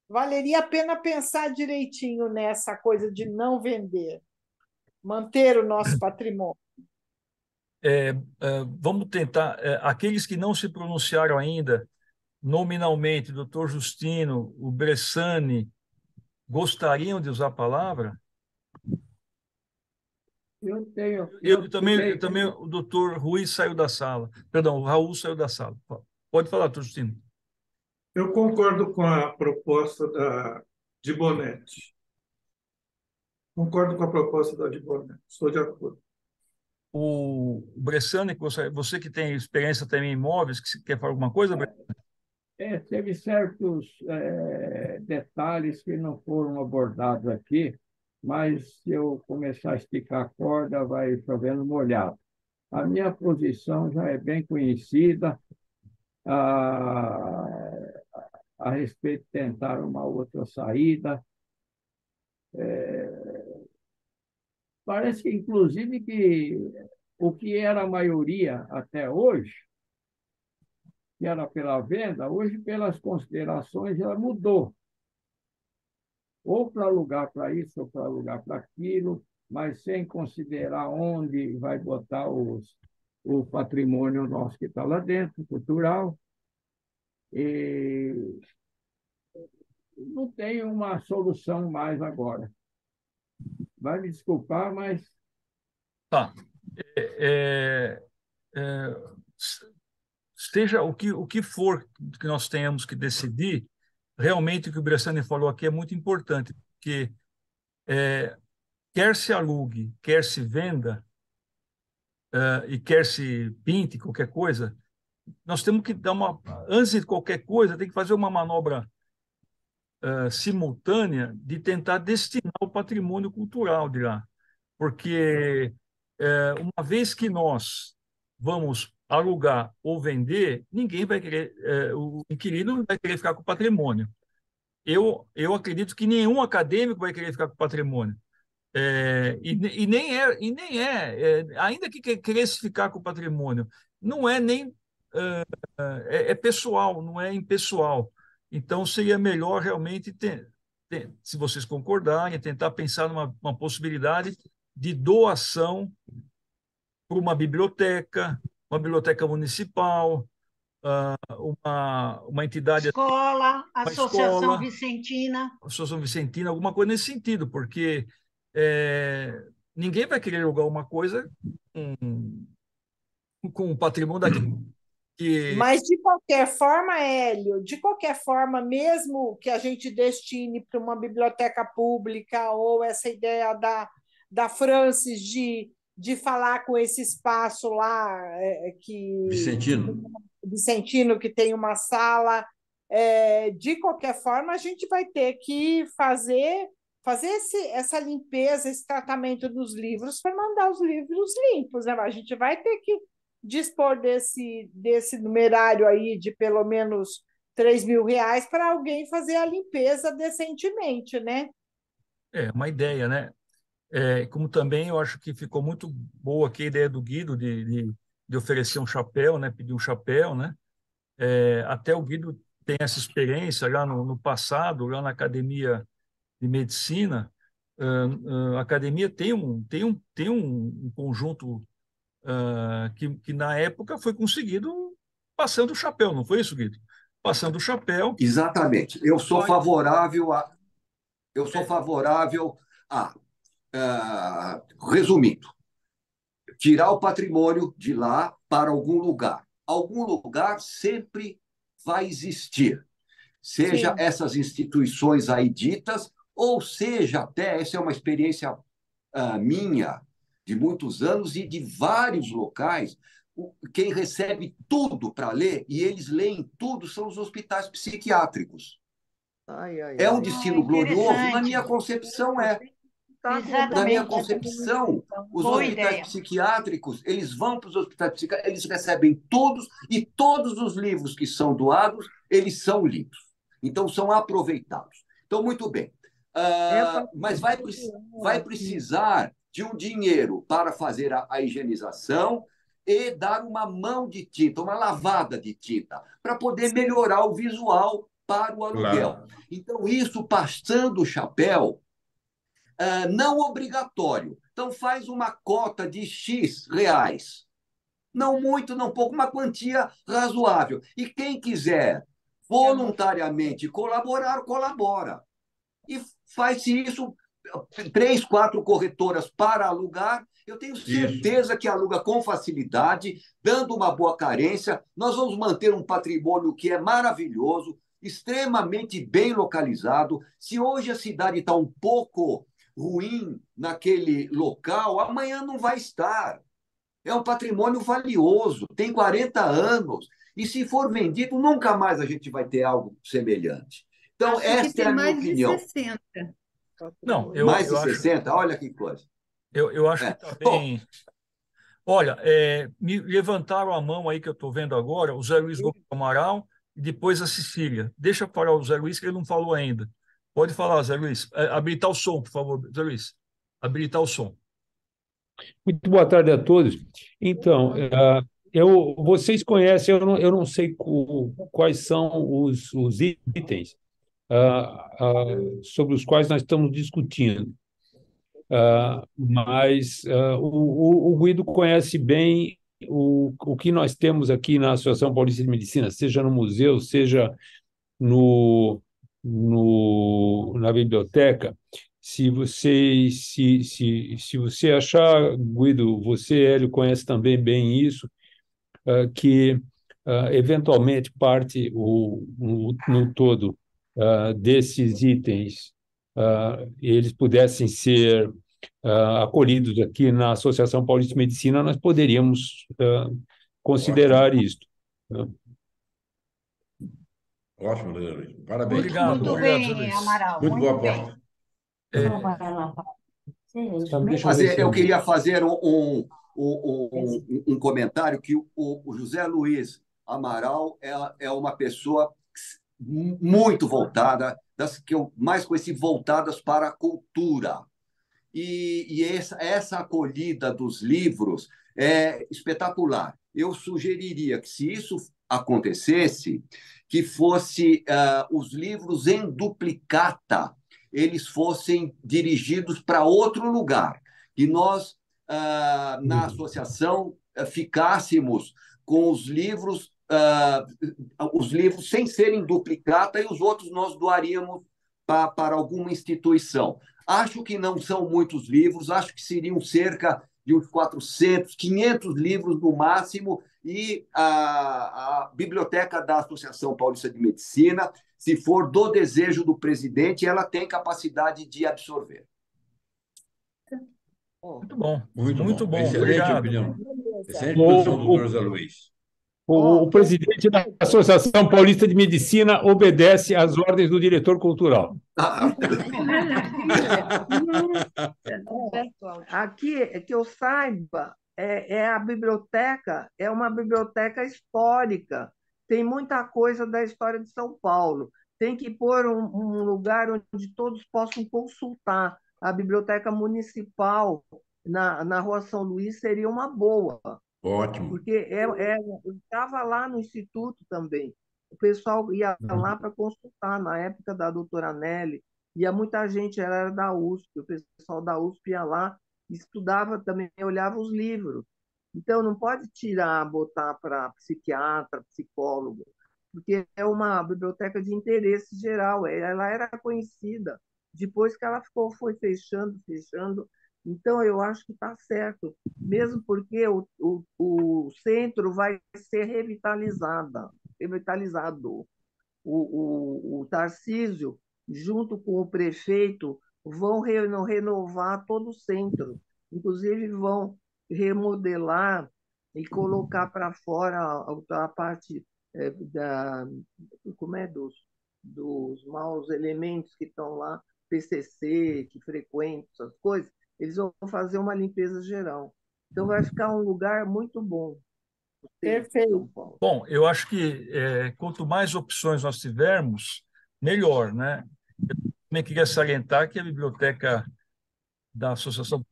Valeria a pena pensar direitinho nessa coisa de não vender, manter o nosso patrimônio. Vamos tentar. Aqueles que não se pronunciaram ainda, nominalmente, doutor Justino, o Bressani, gostariam de usar a palavra? Eu tenho. Também o doutor Rui saiu da sala. Perdão, o Raul saiu da sala. Pode falar, doutor Justino. Eu concordo com a proposta de Bonetti. Concordo com a proposta da de Bonetti. Estou de acordo. O Bressani, você que tem experiência também em imóveis, que quer falar alguma coisa, Bressani? Teve certos detalhes que não foram abordados aqui, mas se eu começar a esticar a corda, vai chovendo molhado. A minha posição já é bem conhecida a respeito de tentar uma outra saída. Parece que, inclusive, que o que era a maioria até hoje, que era pela venda, hoje, pelas considerações, ela mudou. Ou para alugar para isso, ou para alugar para aquilo, mas sem considerar onde vai botar o patrimônio nosso que está lá dentro, cultural. E não tem uma solução mais agora. Vai me desculpar, mas... Tá. Seja o que for que nós tenhamos que decidir, realmente o que o Bressani falou aqui é muito importante, porque quer se alugue, quer se venda, e quer se pinte qualquer coisa, nós temos que dar antes de qualquer coisa, tem que fazer uma manobra simultânea de tentar destinar o patrimônio cultural de lá. Porque uma vez que nós vamos alugar ou vender, ninguém vai querer, o inquilino não vai querer ficar com o patrimônio. Eu acredito que nenhum acadêmico vai querer ficar com o patrimônio. Ainda que queresse ficar com o patrimônio, não é nem é pessoal, não é impessoal. Então, seria melhor realmente, se vocês concordarem, tentar pensar numa possibilidade de doação para uma biblioteca municipal, uma entidade, Escola, uma Associação escola, Vicentina. Associação Vicentina, alguma coisa nesse sentido, porque ninguém vai querer jogar uma coisa com o patrimônio daquele que... Mas, de qualquer forma, Hélio, de qualquer forma, mesmo que a gente destine para uma biblioteca pública ou essa ideia da Francis de falar com esse espaço lá, Vicentino, que tem uma sala, de qualquer forma, a gente vai ter que fazer essa limpeza, esse tratamento dos livros para mandar os livros limpos, né? A gente vai ter que dispor desse numerário aí de pelo menos R$ 3.000 para alguém fazer a limpeza decentemente, né? É uma ideia, né? Como também eu acho que ficou muito boa aqui a ideia do Guido de oferecer um chapéu, né? Pedir um chapéu, né? Até o Guido tem essa experiência lá no passado, lá na Academia de Medicina. A academia tem um conjunto que na época foi conseguido passando o chapéu, não foi isso, Guido? Passando o chapéu. Exatamente. Eu sou favorável resumindo, tirar o patrimônio de lá para algum lugar. Algum lugar sempre vai existir, seja Sim. essas instituições aí ditas, ou seja até, essa é uma experiência minha, de muitos anos e de vários locais, quem recebe tudo para ler, e eles leem tudo, são os hospitais psiquiátricos. É um destino glorioso? Na minha concepção, é. Exatamente. Na minha concepção, os Boa hospitais ideia. psiquiátricos, eles vão para os hospitais psiquiátricos, eles recebem todos, e todos os livros que são doados, eles são lidos. Então, são aproveitados. Então, muito bem. Mas vai precisar de um dinheiro para fazer a higienização e dar uma mão de tinta, uma lavada de tinta, para poder melhorar o visual para o aluguel. Claro. Então, isso passando o chapéu, não obrigatório. Então, faz uma cota de X reais. Não muito, não pouco, uma quantia razoável. E quem quiser voluntariamente colaborar, colabora. E faz-se isso, 3, 4 corretoras para alugar. Eu tenho certeza que aluga com facilidade, dando uma boa carência. Nós vamos manter um patrimônio que é maravilhoso, extremamente bem localizado. Se hoje a cidade está um pouco ruim naquele local, amanhã não vai estar. É um patrimônio valioso, tem 40 anos, e se for vendido, nunca mais a gente vai ter algo semelhante. Então, Acho que esta é tem a minha mais de opinião. 60. Não, Mais de eu acho, 60? Olha que coisa. eu acho que está Bom, bem. Olha, me levantaram a mão aí que eu estou vendo agora, o Zé Luiz Gomes Amaral e depois a Cecília. Deixa eu falar o Zé Luiz, que ele não falou ainda. Pode falar, Zé Luiz. Habilitar o som, por favor, Zé Luiz. Habilitar o som. Muito boa tarde a todos. Então, vocês conhecem, eu não sei quais são os itens sobre os quais nós estamos discutindo. Mas o Guido conhece bem o que nós temos aqui na Associação Paulista de Medicina, seja no museu, seja na biblioteca. Se você achar, Guido, você, Hélio, conhece também bem isso, que eventualmente parte no todo desses itens eles pudessem ser acolhidos aqui na Associação Paulista de Medicina, nós poderíamos considerar isto. Ótimo, José Luiz. Parabéns. Obrigado, Muito obrigado, Zé bem, Luiz. Amaral, Muito boa muito bem. aposta. Deixa eu ver se Eu queria fazer um comentário que o José Luiz Amaral é uma pessoa muito voltada, das que eu mais conheci, voltadas para a cultura. E essa acolhida dos livros é espetacular. Eu sugeriria que, se isso acontecesse, que fosse os livros em duplicata, eles fossem dirigidos para outro lugar, que nós, na associação, ficássemos com os livros sem serem duplicata, e os outros nós doaríamos para alguma instituição. Acho que não são muitos livros, acho que seriam cerca de uns 400, 500 livros no máximo, e a biblioteca da Associação Paulista de Medicina, se for do desejo do presidente, ela tem capacidade de absorver. Muito bom, Muito muito bom. bom. Excelente Obrigado. opinião. Excelente posição do Dr. José Luiz. O presidente da Associação Paulista de Medicina obedece às ordens do diretor cultural. Aqui, que eu saiba, a biblioteca é uma biblioteca histórica. Tem muita coisa da história de São Paulo. Tem que pôr um lugar onde todos possam consultar. A biblioteca municipal na Rua São Luís seria uma boa. Ótimo. Porque eu estava lá no Instituto também. O pessoal ia lá para consultar, na época da doutora Nelly, ia muita gente, ela era da USP, o pessoal da USP ia lá, estudava também, olhava os livros. Então, não pode tirar, botar para psiquiatra, psicólogo, porque é uma biblioteca de interesse geral, ela era conhecida. Depois que ela foi fechando, então, eu acho que está certo, mesmo porque o centro vai ser revitalizado. O Tarcísio, junto com o prefeito, vão renovar todo o centro. Inclusive, vão remodelar e colocar para fora a parte dos maus elementos que estão lá, PCC, que frequentam essas coisas. Eles vão fazer uma limpeza geral. Então, vai ficar um lugar muito bom. Perfeito. Bom, eu acho que quanto mais opções nós tivermos, melhor, né? Eu também queria salientar que a biblioteca da Associação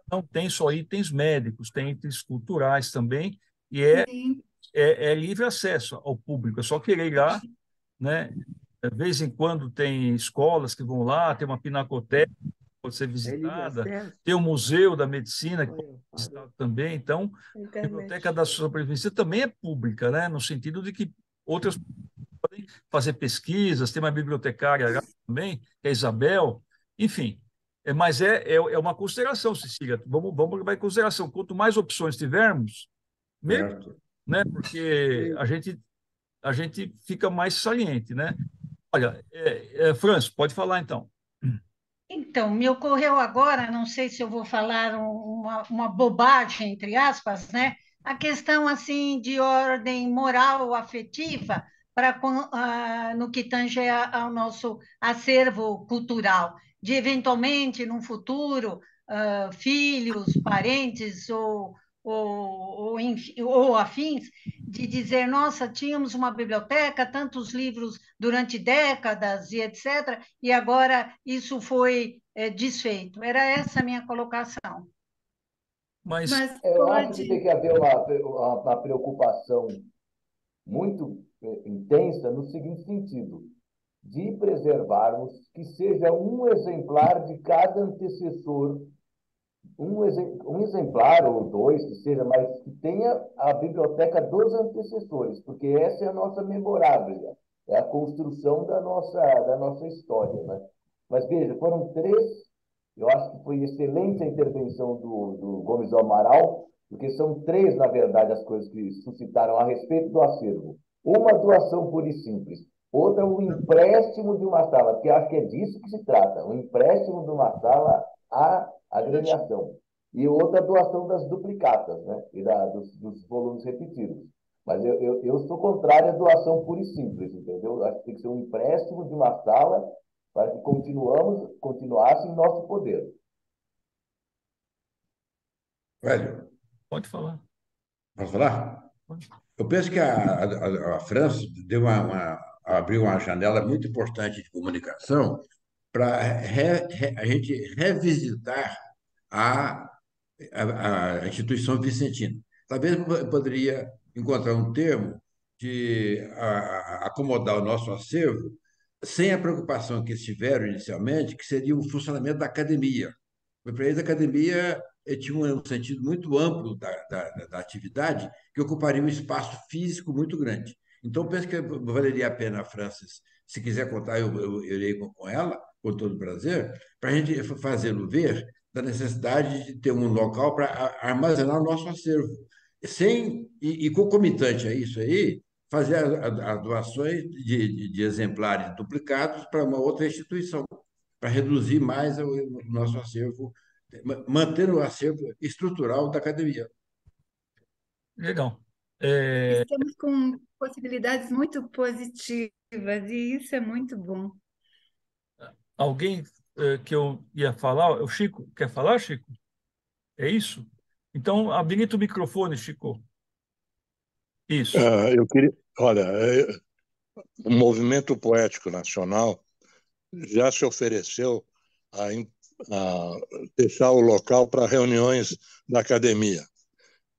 não tem só itens médicos, tem itens culturais também, e é livre acesso ao público. É só querer ir lá, né? De vez em quando tem escolas que vão lá, tem uma pinacoteca pode ser visitada, tem o Museu da Medicina que pode ser visitado também. Então, a Biblioteca da Associação Paulista de Medicina também é pública, né? No sentido de que outras podem fazer pesquisas, tem uma bibliotecária lá também, que é a Isabel, enfim. Mas é uma consideração, Cecília. Vamos levar em consideração. Quanto mais opções tivermos, melhor, né? Porque a gente fica mais saliente, né? Olha, Franz, pode falar então. Então, me ocorreu agora, não sei se eu vou falar uma bobagem, entre aspas, né? A questão assim de ordem moral, afetiva, no que tange ao nosso acervo cultural, de eventualmente, num futuro, filhos, parentes ou afins, de dizer, nossa, tínhamos uma biblioteca, tantos livros durante décadas e etc., e agora isso foi desfeito. Era essa a minha colocação. Mas eu acho que tem que haver uma preocupação muito intensa no seguinte sentido, de preservarmos que seja um exemplar de cada antecessor, um exemplar ou dois, que seja, mas que tenha a biblioteca dos antecessores, porque essa é a nossa memorável, é a construção da nossa história, né? Mas veja, foram três, eu acho que foi excelente a intervenção do Gomes do Amaral, porque são três, na verdade, as coisas que suscitaram a respeito do acervo. Uma, doação pura e simples. Outra, o empréstimo de uma sala, porque acho que é disso que se trata. O empréstimo de uma sala à agremiação. E outra, a doação das duplicatas, né? E dos volumes repetidos. Mas eu sou contrário à doação pura e simples, entendeu? Acho que tem que ser um empréstimo de uma sala para que continuasse em nosso poder. Velho, Pode falar. posso falar? Pode. Eu penso que a França abriu uma janela muito importante de comunicação para a gente revisitar a, a instituição vicentina. Talvez eu poderia encontrar um termo de acomodar o nosso acervo sem a preocupação que eles tiveram inicialmente, que seria o funcionamento da academia. Para eles, a academia tinha um sentido muito amplo da atividade, que ocuparia um espaço físico muito grande. Então, penso que valeria a pena, Francis, se quiser contar, eu irei com ela, com todo prazer, para a gente fazê-lo ver da necessidade de ter um local para armazenar o nosso acervo. E concomitante a isso aí, fazer as doações de exemplares duplicados para uma outra instituição, para reduzir mais o nosso acervo, manter o acervo estrutural da academia. Legal. Estamos com possibilidades muito positivas e isso é muito bom. Alguém que eu ia falar, o Chico, quer falar, Chico? É isso? Então, habilita o microfone, Chico. Isso. Eu queria, olha, o Movimento Poético Nacional já se ofereceu a deixar o local para reuniões da academia.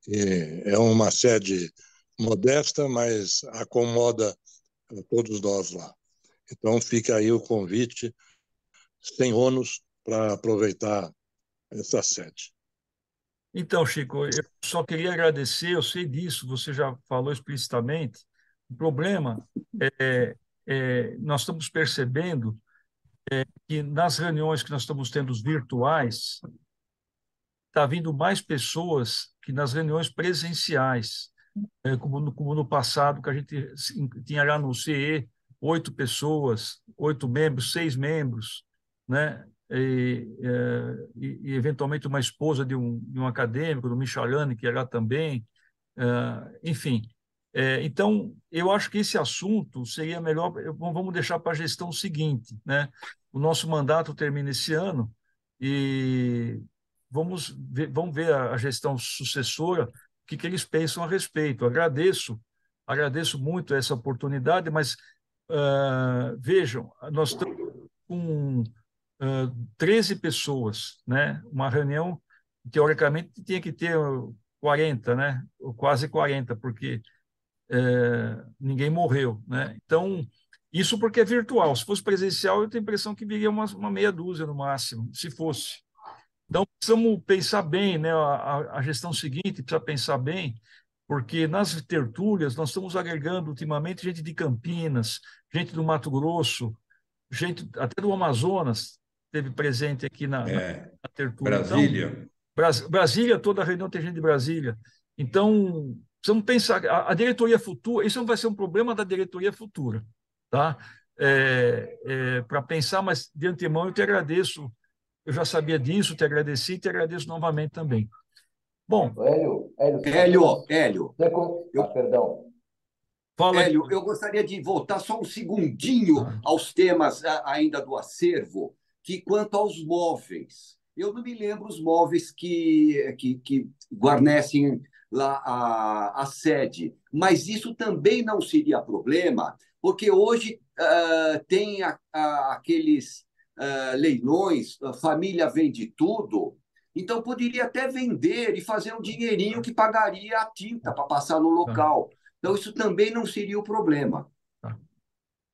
E é uma sede modesta, mas acomoda todos nós lá. Então, fica aí o convite, sem ônus, para aproveitar essa sede. Então, Chico, eu só queria agradecer, eu sei disso, você já falou explicitamente. O problema nós estamos percebendo que nas reuniões que nós estamos tendo virtuais, está vindo mais pessoas que nas reuniões presenciais, como no passado, que a gente tinha lá no CE 8 pessoas, 8 membros, 6 membros, né? E eventualmente uma esposa de um acadêmico, do Michalani, que era lá também, enfim. Então, eu acho que esse assunto seria melhor, vamos deixar para a gestão seguinte, né? O nosso mandato termina esse ano e vamos ver a gestão sucessora, o que eles pensam a respeito. Agradeço muito essa oportunidade, mas vejam, nós estamos com 13 pessoas, né? Uma reunião, teoricamente, tinha que ter 40, né? Ou quase 40, porque ninguém morreu, né? Então, isso porque é virtual. Se fosse presencial, eu tenho a impressão que viria uma meia dúzia no máximo, se fosse. Então, precisamos pensar bem, né? A gestão seguinte precisa pensar bem, porque nas tertúlias nós estamos agregando ultimamente gente de Campinas, gente do Mato Grosso, gente até do Amazonas esteve presente aqui na tertúlia. Brasília. Então, Brasília, toda a reunião tem gente de Brasília. Então, precisamos pensar, a diretoria futura, isso não vai ser um problema da diretoria futura, tá? Para pensar, mas de antemão eu te agradeço. Eu já sabia disso, te agradeci e te agradeço novamente também. Bom, Hélio. Perdão. Fala. Hélio, eu gostaria de voltar só um segundinho aos temas ainda do acervo, que quanto aos móveis. Eu não me lembro os móveis que guarnecem lá a sede, mas isso também não seria problema, porque hoje tem aqueles leilões, a família vende tudo, então poderia até vender e fazer um dinheirinho que pagaria a tinta para passar no local. Então, isso também não seria o problema.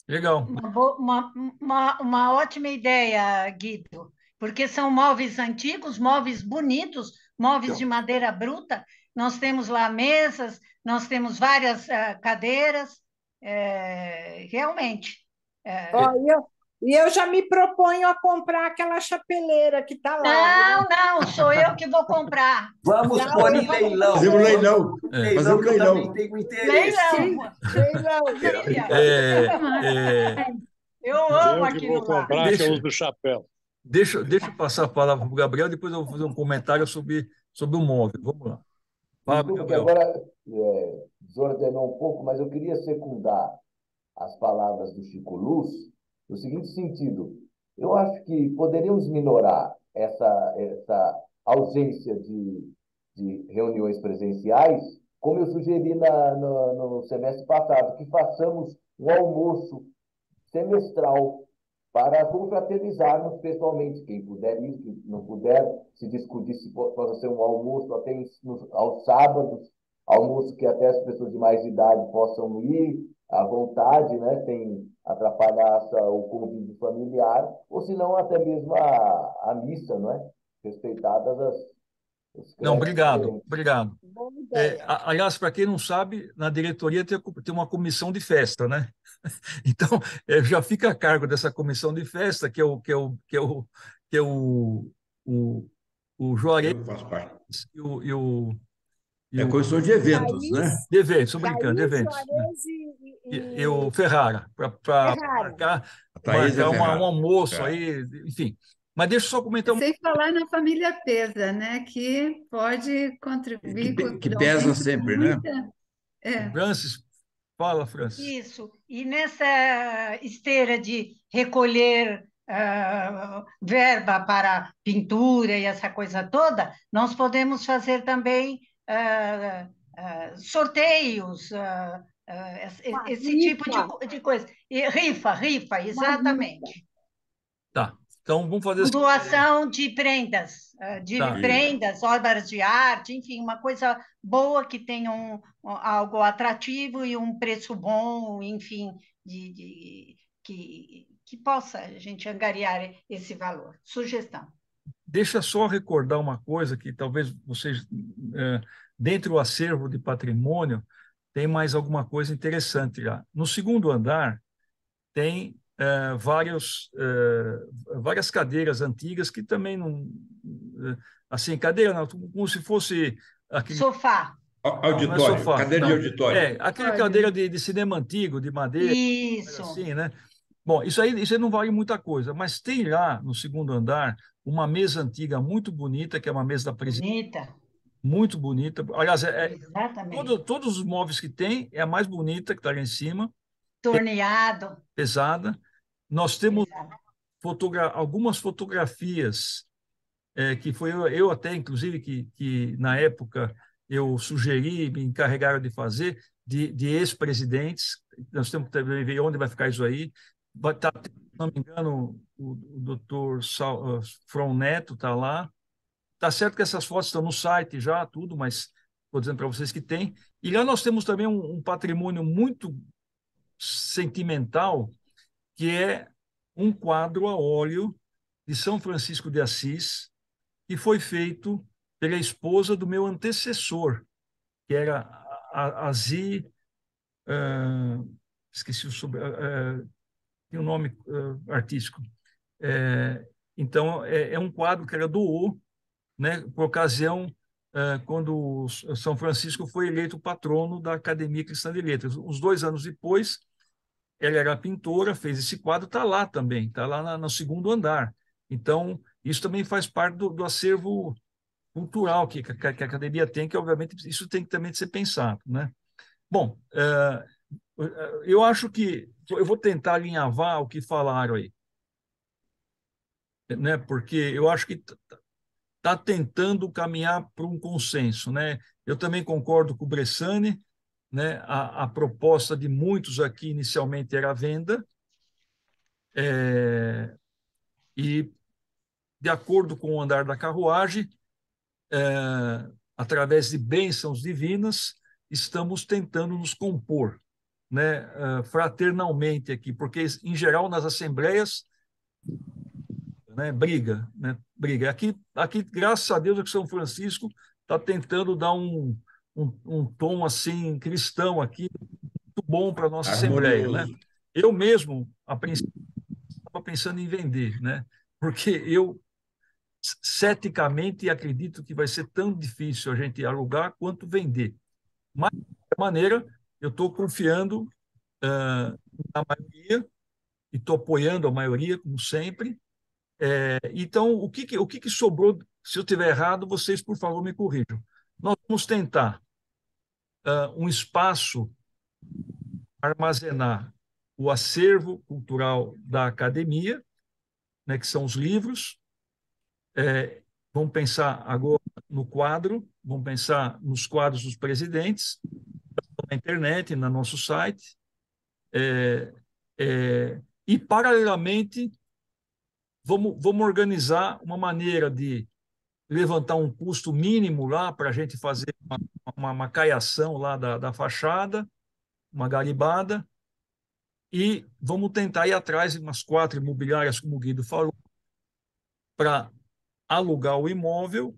Legal. Uma ótima ideia, Guido, porque são móveis antigos, móveis bonitos, móveis de madeira bruta. Nós temos lá mesas, nós temos várias cadeiras, realmente. E eu já me proponho a comprar aquela chapeleira que está lá. Não, sou eu que vou comprar. Vamos pôr em leilão. Fazer um leilão. Fazer um leilão. Eu também tenho interesse. Leilão. Eu amo aquilo lá. Comprar, eu uso chapéu. deixa eu passar a palavra para o Gabriel, depois eu vou fazer um comentário sobre o móvel. Vamos lá. Fala, Desculpa que Gabriel. agora desordenou um pouco, mas eu queria secundar as palavras do Chico Luz no seguinte sentido: eu acho que poderíamos minorar essa ausência de reuniões presenciais, como eu sugeri no semestre passado, que façamos um almoço semestral para confraternizarmos pessoalmente. Quem puder ir, quem não puder, se discutir se possa ser um almoço até aos sábados, almoço que até as pessoas de mais idade possam ir à vontade, né, sem atrapalhar o convívio familiar, ou se não até mesmo a missa, não é? Respeitadas os Não, credos obrigado, diferentes. obrigado. Boa ideia. Aliás, para quem não sabe, na diretoria tem uma comissão de festa, né? Então, já fica a cargo dessa comissão de festa, que é o Juarez Eu faço parte. e o, e o, e É o comissão de eventos, né? Thaís, de eventos, estou brincando, de Thaís, eventos, né? Juarez E o Ferrara, para Ferrara. A Thaís é marcar um Ferrara. almoço aí, enfim. Mas deixa eu só comentar Sem falar na família Pesa, né? Que pode Que, contribuir que pesa culturalmente com sempre, né? muita. É. Francis, fala, Francis. Isso. E nessa esteira de recolher verba para pintura e essa coisa toda, nós podemos fazer também sorteios, Uma esse tipo rifa, de coisa. E rifa, uma rifa. exatamente. Tá. Então, vamos fazer Com assim. doação de prendas, Tá. obras de arte, enfim, uma coisa boa que tenha algo atrativo e um preço bom, enfim, que possa a gente angariar esse valor. Sugestão. Deixa só recordar uma coisa que talvez vocês, dentro do acervo de patrimônio, tem mais alguma coisa interessante lá. No segundo andar, tem várias cadeiras antigas que também não. Assim, cadeira não, como se fosse aquele. Sofá. Não é Auditório, sofá, cadeira de não. auditório. Aquela Olha, cadeira de cinema antigo, de madeira, Isso. assim, né? Bom, isso aí não vale muita coisa, mas tem lá no segundo andar uma mesa antiga muito bonita, que é uma mesa da presidência, Bonita. muito bonita. Aliás, Exatamente. todos os móveis que tem, é a mais bonita que está lá em cima, Torneado. pesada. Nós temos Exato. algumas fotografias que foi eu até, inclusive, que na época eu sugeri, me encarregaram de fazer, de ex-presidentes. Nós temos que também ver onde vai ficar isso aí. Se não me engano, o doutor From Neto está lá. Está certo que essas fotos estão no site já, tudo, mas estou dizendo para vocês que tem. E lá nós temos também um patrimônio muito sentimental, que é um quadro a óleo de São Francisco de Assis, que foi feito pela esposa do meu antecessor, que era a Zi, esqueci o tem um nome artístico. Então, é um quadro que ela doou, né, por ocasião quando São Francisco foi eleito patrono da Academia Cristã de Letras. Uns 2 anos depois, ela era pintora, fez esse quadro, está lá também, está lá no segundo andar. Então, isso também faz parte do acervo cultural que a academia tem, que obviamente isso tem que também ser pensado, né? Bom, eu acho que eu vou tentar alinhavar o que falaram aí, né? Porque eu acho que está tentando caminhar para um consenso, né? Eu também concordo com o Bressani, né? A proposta de muitos aqui inicialmente era a venda, e de acordo com o andar da carruagem, através de bênçãos divinas, estamos tentando nos compor, né, fraternalmente aqui, porque, em geral, nas assembleias, né, briga. Aqui, graças a Deus, que São Francisco está tentando dar um tom assim cristão aqui, muito bom para a nossa assembleia, né? Harmonioso. Eu mesmo, a princípio, estava pensando em vender, né? Porque eu ceticamente acredito que vai ser tão difícil a gente alugar quanto vender. Mas, de qualquer maneira, eu estou confiando na maioria e estou apoiando a maioria, como sempre, Então, o que sobrou? Se eu estiver errado, vocês, por favor, me corrijam. Nós vamos tentar um espaço para armazenar o acervo cultural da academia, né, que são os livros. Vamos pensar agora no quadro, vamos pensar nos quadros dos presidentes, na internet, no nosso site. E, paralelamente, vamos organizar uma maneira de levantar um custo mínimo lá para a gente fazer uma caiação lá da fachada, uma garibada, e vamos tentar ir atrás de umas 4 imobiliárias, como o Guido falou, para alugar o imóvel,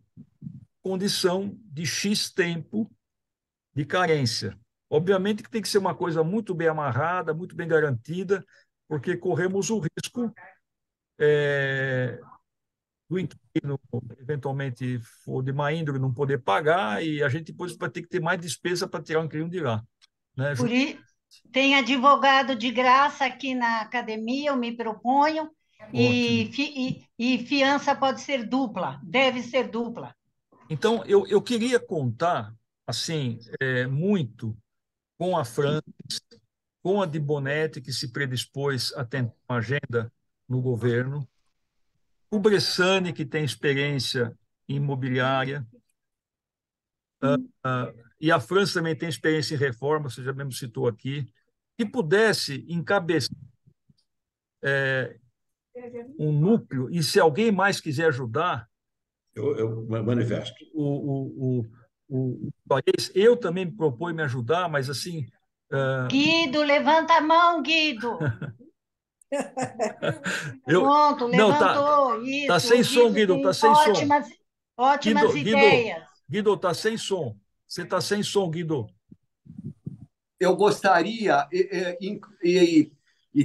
condição de X tempo de carência. Obviamente que tem que ser uma coisa muito bem amarrada, muito bem garantida, porque corremos o risco do inquilino eventualmente for de má índole não poder pagar e a gente depois vai ter que ter mais despesa para tirar o inquilino de lá. Né? Tem advogado de graça aqui na academia, eu me proponho, e fiança pode ser dupla, deve ser dupla. Então, eu queria contar assim muito com a Francis, com a de Bonetti, que se predispôs a tentar uma agenda no governo, o Bressani, que tem experiência em imobiliária, e a França também tem experiência em reforma, você já mesmo citou aqui, que pudesse encabeçar um núcleo, e se alguém mais quiser ajudar, eu manifesto. Eu também me proponho me ajudar, mas assim... Guido, levanta a mão, Guido. Pronto, levantou. Isso. Tá sem som, Guido, tá sem som. Ótimas ideias. Guido, tá sem som. Você tá sem som, Guido. Eu gostaria, e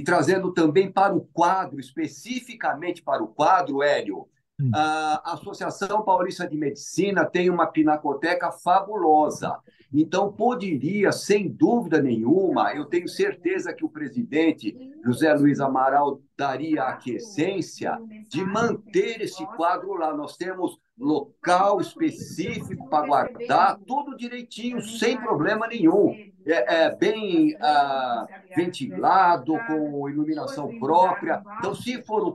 trazendo também para o quadro, especificamente para o quadro, Hélio, a Associação Paulista de Medicina tem uma pinacoteca fabulosa. Então, poderia, sem dúvida nenhuma, eu tenho certeza que o presidente José Luiz Amaral daria a aquiescência de manter esse quadro lá. Nós temos local específico para guardar, tudo direitinho, sem problema nenhum. Bem ventilado, com iluminação própria. Então, se for o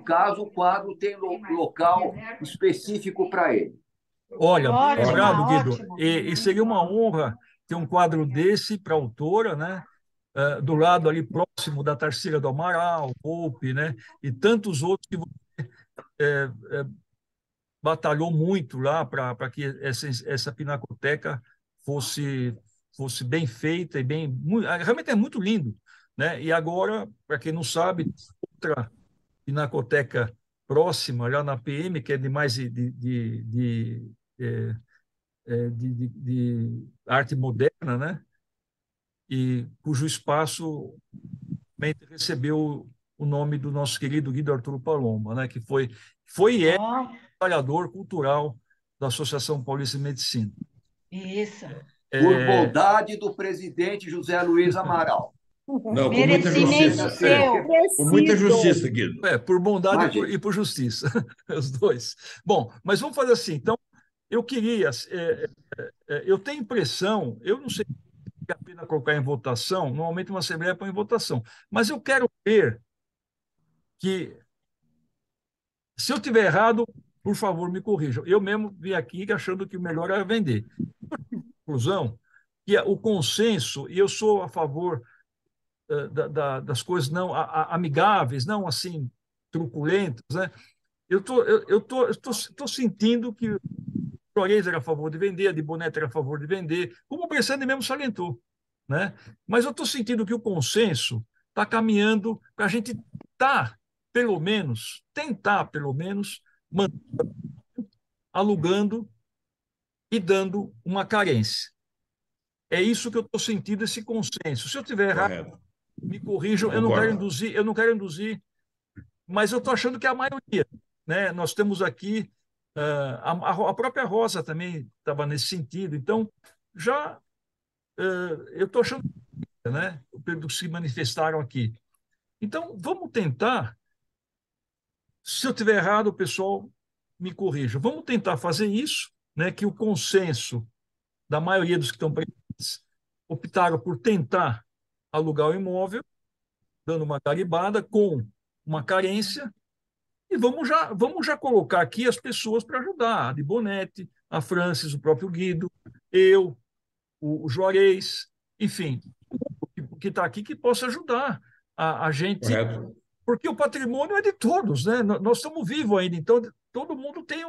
caso, o quadro tem local específico para ele. Olha, obrigado, Guido. E seria uma honra ter um quadro desse para a autora, né? Do lado ali próximo da Tarsila do Amaral, Volpe, né? E tantos outros que você batalhou muito lá para que essa pinacoteca fosse bem feita e realmente é muito lindo, né? E agora, para quem não sabe, outra pinacoteca próxima, lá na PM, que é de mais de arte moderna, né? E cujo espaço recebeu o nome do nosso querido Guido Arturo Palomba, né? Que foi e é trabalhador cultural da Associação Paulista de Medicina. Isso. Por bondade do presidente José Luiz Amaral. Não, com muita justiça. Com muita justiça, Guido. Por bondade e por justiça, os dois. Bom, mas vamos fazer assim. Então, eu queria... eu tenho impressão, eu não sei se é a pena colocar em votação, normalmente uma Assembleia põe em votação, mas eu quero ver que, se eu estiver errado, por favor, me corrijam. Eu mesmo vim aqui achando que o melhor era vender. Conclusão, que o consenso, e eu sou a favor das coisas não amigáveis, não assim truculentas, né? Eu tô sentindo que o Flores era a favor de vender, a de Bonetti era a favor de vender, como o Bressani mesmo salientou, né? Mas eu estou sentindo que o consenso está caminhando para a gente tentar, pelo menos, alugando e dando uma carência. É isso que eu estou sentindo, esse consenso. Se eu tiver errado, me corrijam. Eu não quero induzir, mas eu estou achando que é a maioria, né? Nós temos aqui a própria Rosa também estava nesse sentido. Então, eu estou achando, né? Pelo que se manifestaram aqui. Então, vamos tentar Se eu estiver errado, o pessoal me corrija. Vamos tentar fazer isso, né, que o consenso da maioria dos que estão presentes optaram por tentar alugar o imóvel, dando uma garibada com uma carência, e vamos já colocar aqui as pessoas para ajudar, a de Bonete, a Francis, o próprio Guido, eu, o Juarez, enfim, o que está aqui que possa ajudar a gente, Correto. porque o patrimônio é de todos, né? Nós estamos vivos ainda, então todo mundo tem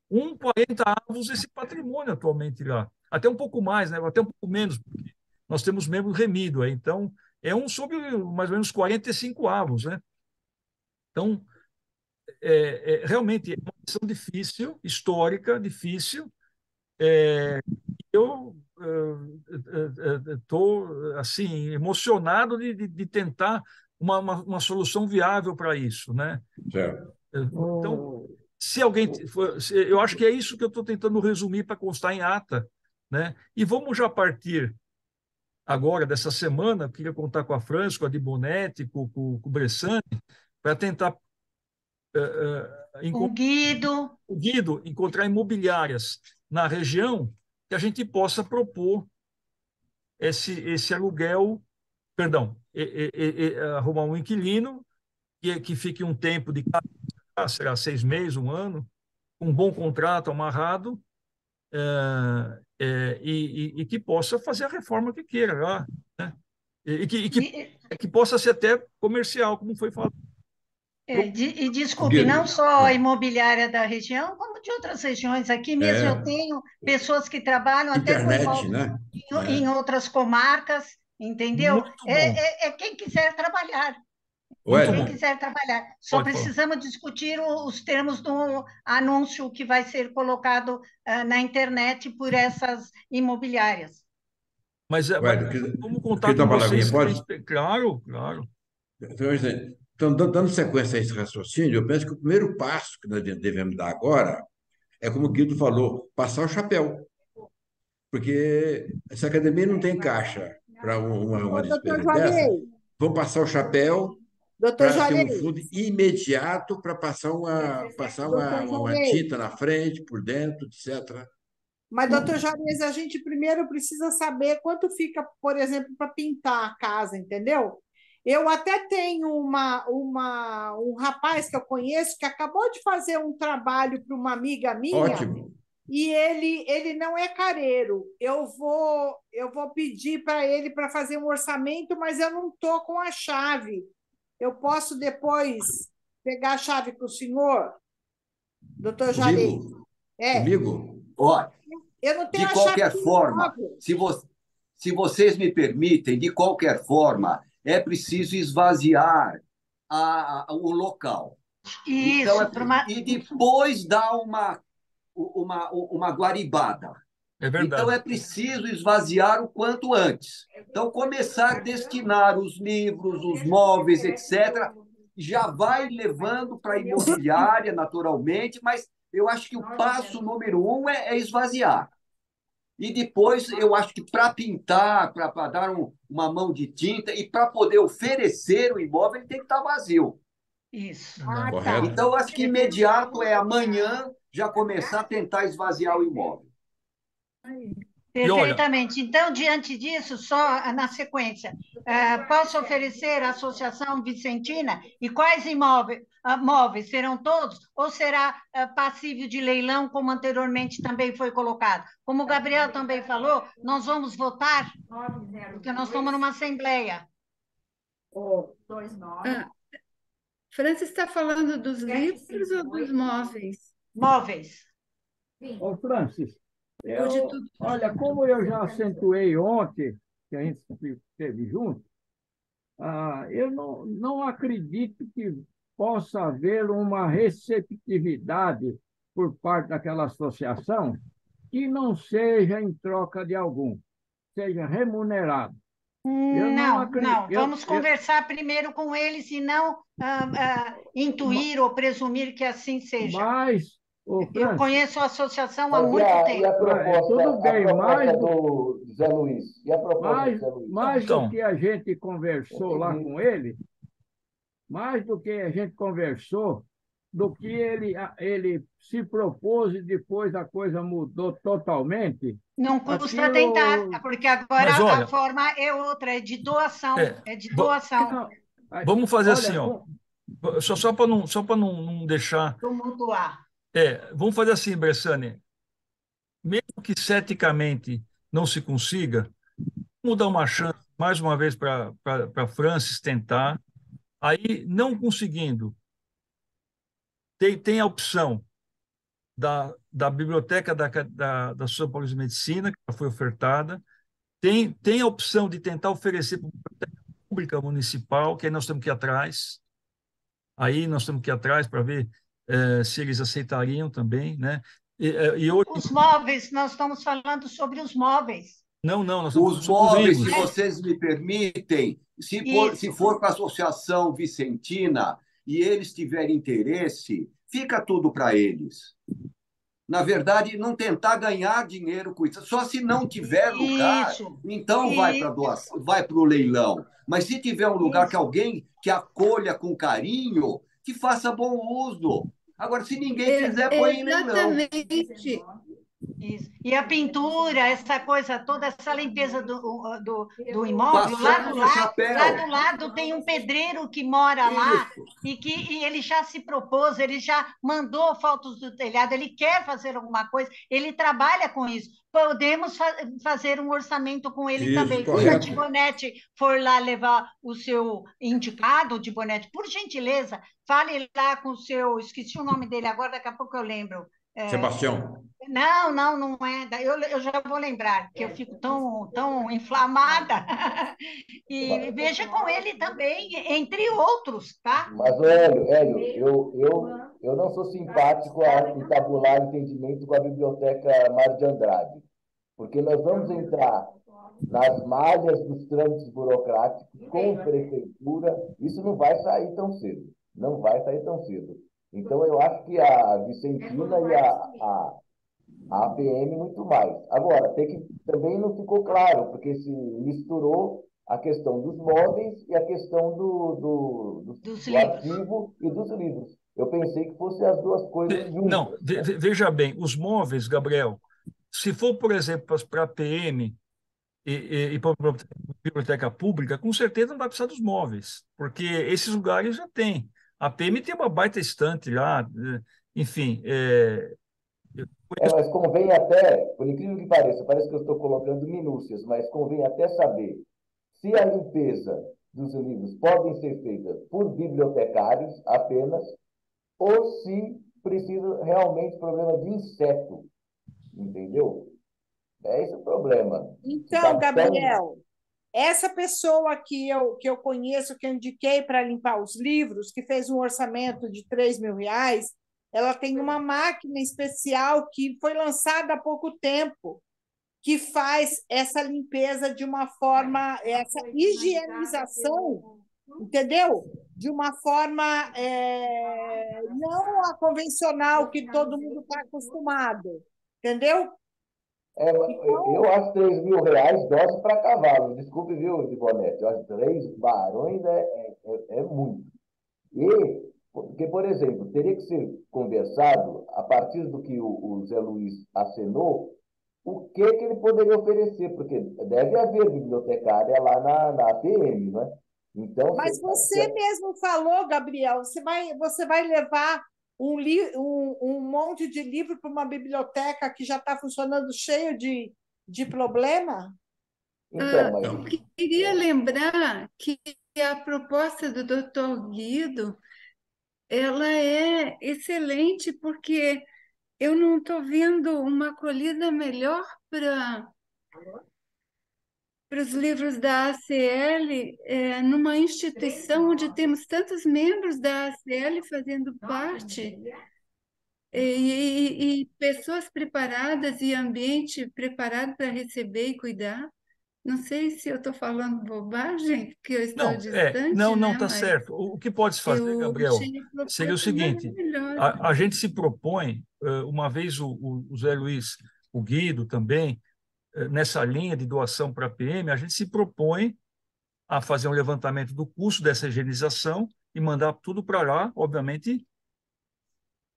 40 avos esse patrimônio atualmente lá. Até um pouco mais, né? Até um pouco menos, porque nós temos membro remido aí, então é um sobre mais ou menos 45 avos, né? Então, realmente é uma missão difícil, histórica, difícil. Eu estou assim emocionado de tentar uma solução viável para isso, né? Certo. Então, se alguém eu acho que é isso que eu estou tentando resumir para constar em ata, né? E vamos já partir agora dessa semana, eu queria contar com a França, com a Di Bonetti, com o Bressani, para tentar Com Guido. encontrar imobiliárias na região que a gente possa propor esse aluguel, perdão, arrumar um inquilino que fique um tempo de será 6 meses, um ano, um bom contrato amarrado, e que possa fazer a reforma que queira lá, né? Que possa ser até comercial, como foi falado. E desculpe, não só a imobiliária da região, como de outras regiões. Aqui mesmo eu tenho pessoas que trabalham até com internet, né? em outras comarcas, entendeu? Muito bom. Quem quiser trabalhar. Ué, Quem quiser trabalhar. Só precisamos discutir os termos do anúncio que vai ser colocado na internet por essas imobiliárias. Mas vamos contar uma com palavrinha, vocês. pode? Claro, claro. Então, dando sequência a esse raciocínio, eu penso que o primeiro passo que nós devemos dar agora é, como o Guido falou, passar o chapéu. Porque essa academia não tem caixa para uma despesa dessa. Vamos passar o chapéu para ter um fundo imediato para passar uma tinta na frente, por dentro, etc. Mas, doutor Juarez, a gente primeiro precisa saber quanto fica, por exemplo, para pintar a casa, entendeu? Eu até tenho um rapaz que eu conheço que acabou de fazer um trabalho para uma amiga minha. Ótimo. E ele não é careiro. Eu vou pedir para ele para fazer um orçamento, mas eu não estou com a chave. Eu posso depois pegar a chave para o senhor, doutor Juarez? Comigo? Olha, eu não tenho de qualquer forma, se vocês me permitem, de qualquer forma, é preciso esvaziar o local. Isso. Então, e depois dar uma guaribada. É verdade. Então, é preciso esvaziar o quanto antes. Então, começar a destinar os livros, os móveis, etc., já vai levando para a imobiliária, naturalmente, mas eu acho que o passo número 1 é esvaziar. E depois, eu acho que para pintar, para dar uma mão de tinta e para poder oferecer o imóvel, ele tem que estar vazio. Isso. Correto. Então, eu acho que imediato é amanhã já começar a tentar esvaziar o imóvel. Perfeitamente. Então, diante disso, só na sequência, posso oferecer à Associação Vicentina e quais móveis serão todos ou será passível de leilão, como anteriormente também foi colocado? Como o Gabriel também falou, nós vamos votar, porque nós estamos numa assembleia. Francis está falando dos livros ou dos móveis? Móveis. Ô, Francis, olha, como eu já acentuei ontem, que a gente esteve junto, eu não acredito que possa haver uma receptividade por parte daquela associação que não seja em troca de algum, seja remunerado. Não. Vamos conversar primeiro com eles e não intuir ou presumir que assim seja. Mas eu conheço a associação há muito tempo. E a proposta, tudo bem, do Zé Luiz? E a proposta do Zé Luiz? Mais do que a gente conversou lá com ele, do que ele se propôs e depois a coisa mudou totalmente. Não custa Aquilo. tentar, porque agora Mas olha, a forma é outra, é de doação. É de vo- doação. Não, vamos fazer olha, assim, ó. Só para não deixar. Tumultuar. Vamos fazer assim, Bressane. Mesmo que ceticamente não se consiga, vamos dar uma chance mais uma vez para Francis tentar. Aí, não conseguindo, tem a opção da biblioteca da São Paulo de Medicina, que já foi ofertada, tem a opção de tentar oferecer para a biblioteca pública municipal, que aí nós temos que ir atrás. Aí nós temos que ir atrás para ver se eles aceitariam também, né? E hoje, Os móveis, nós estamos falando sobre os móveis. não, nós estamos Os falando sobre os móveis, se livros. vocês me permitem, se Isso. for com a Associação Vicentina e eles tiverem interesse, fica tudo para eles. Na verdade, não tentar ganhar dinheiro com isso. Só se não tiver lugar, Isso. então vai para doação, vai para o leilão. Mas se tiver um lugar que alguém que acolha com carinho, que faça bom uso. Agora, se ninguém quiser, põe em leilão. Exatamente. Isso. E a pintura, essa coisa toda, essa limpeza do imóvel, Passamos o chapéu. lá do lado tem um pedreiro que mora lá Isso. e ele já se propôs, ele já mandou fotos do telhado, ele quer fazer alguma coisa, ele trabalha com isso. Podemos fazer um orçamento com ele Isso, também. Se a correto. Dibonete for lá levar o seu indicado, Dibonete, por gentileza, fale lá com o seu, esqueci o nome dele agora, daqui a pouco eu lembro. Sebastião. Não é. Eu já vou lembrar, que eu fico tão inflamada. E veja com ele também, entre outros, tá? Mas, Hélio, eu não sou simpático a entabular entendimento com a Biblioteca Mário de Andrade, porque nós vamos entrar nas malhas dos trâmites burocráticos com prefeitura, isso não vai sair tão cedo. Não vai sair tão cedo. Então, eu acho que a Vicentina e a APM muito mais. Agora, também não ficou claro, porque se misturou a questão dos móveis e a questão do arquivo e dos livros. Eu pensei que fossem as duas coisas juntas. Não, veja bem, os móveis, Gabriel, se for, por exemplo, para a PM e para a biblioteca pública, com certeza não vai precisar dos móveis, porque esses lugares já tem. A PM tem uma baita estante lá, enfim. Mas convém até, por incrível que pareça, parece que eu estou colocando minúcias, mas convém até saber se a limpeza dos livros podem ser feita por bibliotecários apenas, ou se precisa realmente problema de inseto, entendeu? É esse o problema. Então, Gabriel, essa pessoa que eu conheço, que eu indiquei para limpar os livros, que fez um orçamento de R$ 3.000, ela tem uma máquina especial que foi lançada há pouco tempo, que faz essa limpeza de uma forma, essa higienização, entendeu? De uma forma não a convencional que todo mundo está acostumado, entendeu? Eu acho R$ 3.000 dose para cavalo. Desculpe, viu, Dibonete? Eu acho 3 barões é muito. Porque, por exemplo, teria que ser conversado, a partir do que o Zé Luiz acenou, o que ele poderia oferecer, porque deve haver bibliotecária lá na APM, não é? Então, mas você mesmo falou, Gabriel, você vai levar um monte de livro para uma biblioteca que já está funcionando cheio de problema? Então, Eu queria lembrar que a proposta do Dr. Guido ela é excelente, porque eu não estou vendo uma acolhida melhor para os livros da ACL, numa instituição onde temos tantos membros da ACL fazendo parte, e pessoas preparadas e ambiente preparado para receber e cuidar. Não sei se eu estou falando bobagem, porque eu estou distante, não, né? está certo. O que pode se fazer, Gabriel, seria o seguinte: a gente se propõe, uma vez o Zé Luiz, o Guido também, nessa linha de doação para a PM, a gente se propõe a fazer um levantamento do custo dessa higienização e mandar tudo para lá, obviamente,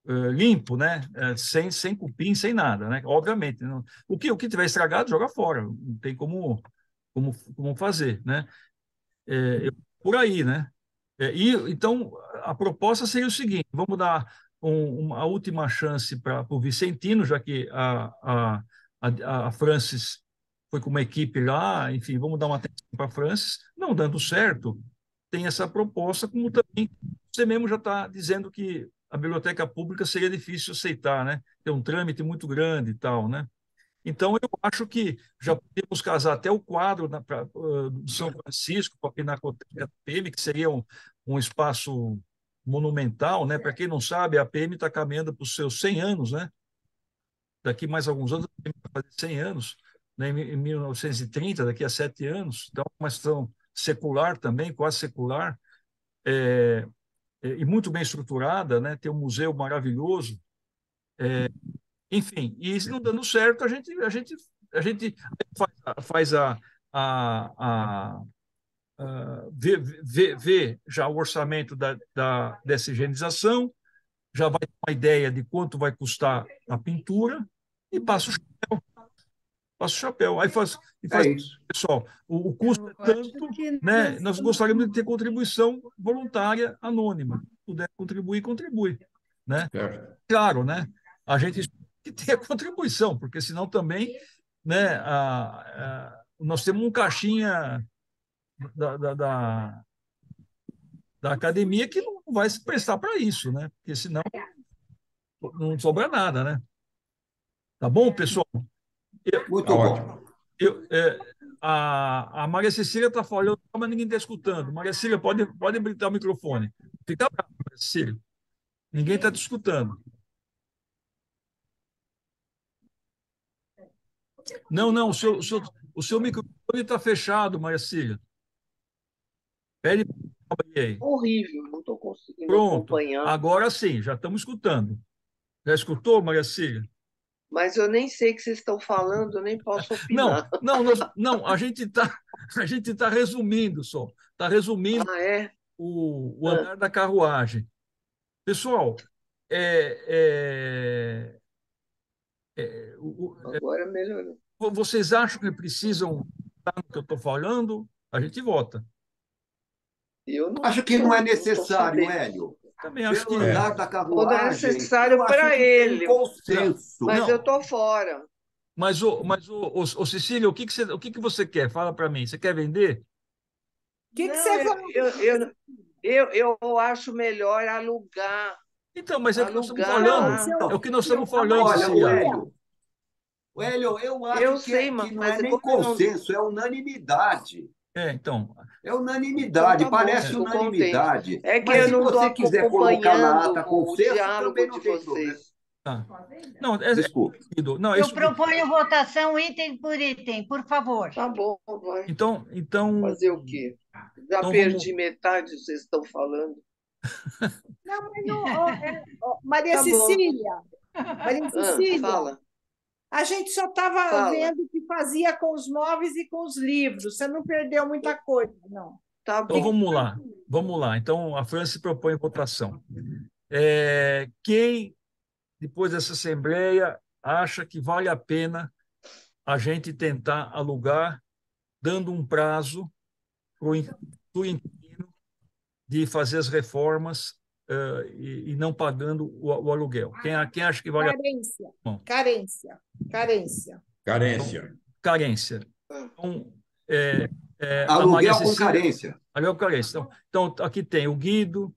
limpo, né? Sem cupim, sem nada, né? Obviamente. Não, o que tiver estragado, joga fora. Não tem como fazer, né? Por aí, né? Então, a proposta seria o seguinte: vamos dar uma última chance para o Vicentino, já que a Francis foi com uma equipe lá, enfim, vamos dar uma atenção para a Francis. Não dando certo, tem essa proposta, como também você mesmo já está dizendo que a biblioteca pública seria difícil aceitar, né? Tem um trâmite muito grande e tal, né? Então, eu acho que já podemos casar até o quadro do São Francisco com a Pinacoteca da PM, que seria um espaço monumental, né? Para quem não sabe, a PM está caminhando para os seus 100 anos, né? Daqui mais alguns anos, a PM vai fazer 100 anos, né? Em 1930, daqui a 7 anos. Então, uma questão secular também, quase secular, e muito bem estruturada, né? Tem um museu maravilhoso. Enfim, e se não dando certo, a gente faz vê já o orçamento dessa higienização, já vai ter uma ideia de quanto vai custar a pintura e passa o chapéu. Aí faz, Isso. pessoal, o custo é tanto, né? Nós gostaríamos de ter contribuição voluntária anônima. Se puder contribuir, contribui, né? Certo. Claro, né? A gente espera que tenha contribuição, porque senão também, né, nós temos um caixinha da academia que não vai se prestar para isso, né? Porque senão não sobra nada, né? Tá bom, pessoal? Muito Tá bom. ótimo. A Maria Cecília está falando, mas ninguém está escutando. Maria Cecília, pode habilitar o microfone. Fica brava, Maria Cecília. Ninguém está te escutando. Não, o seu microfone está fechado, Maria Cecília. Pede para abrir aí. Horrível, não estou conseguindo Pronto, acompanhar. agora sim, já estamos escutando. Já escutou, Maria Cecília? Mas eu nem sei o que vocês estão falando, eu nem posso opinar. Não, a gente tá resumindo só. Está resumindo Ah, é? o andar da carruagem. Pessoal, Agora melhorou. vocês acham que precisam estar no que eu estou falando? A gente vota. Eu não Acho que não é tô necessário, sabendo. Hélio. Também acho que Pelo andar da Não é carruagem, necessário eu acho para que tem ele, consenso. mas Não. eu estou fora. Mas, Cecília, o que você quer? Fala para mim. Você quer vender? O que Não, você vai... eu acho melhor alugar. Então, mas é o que nós estamos Alugar falando. lá. É o que nós estamos falando, Olha, Cecília. Hélio, eu acho Eu que, sei, que não mas é nem como eu não- consenso, é unanimidade. Então, É Então unanimidade, tá bom, parece fico unanimidade. contente. É que Mas eu se não estou você quiser colocar na acompanhando ata o consenso, diálogo também não de tem problema. vocês. tá. Não, Desculpe. não, Eu proponho votação item por item, por favor. Tá bom, vai. então, Fazer o quê? Já então perdi metade do que vocês estão falando. Não, mas não, Maria Tá bom. Cecília, Maria Cecília, Fala. a gente só estava Fala. vendo o que fazia com os móveis e com os livros. Você não perdeu muita coisa, não. Tá Então bom. vamos lá. Então a França propõe votação. Quem, depois dessa assembleia, acha que vale a pena a gente tentar alugar, dando um prazo para o inquilino de fazer as reformas e não pagando o aluguel? Quem acha que vale a pena? Carência. Carência. Carência. Então, a Maria Aluguel com Cecília, carência. aluguel com carência. Então, aqui tem o Guido,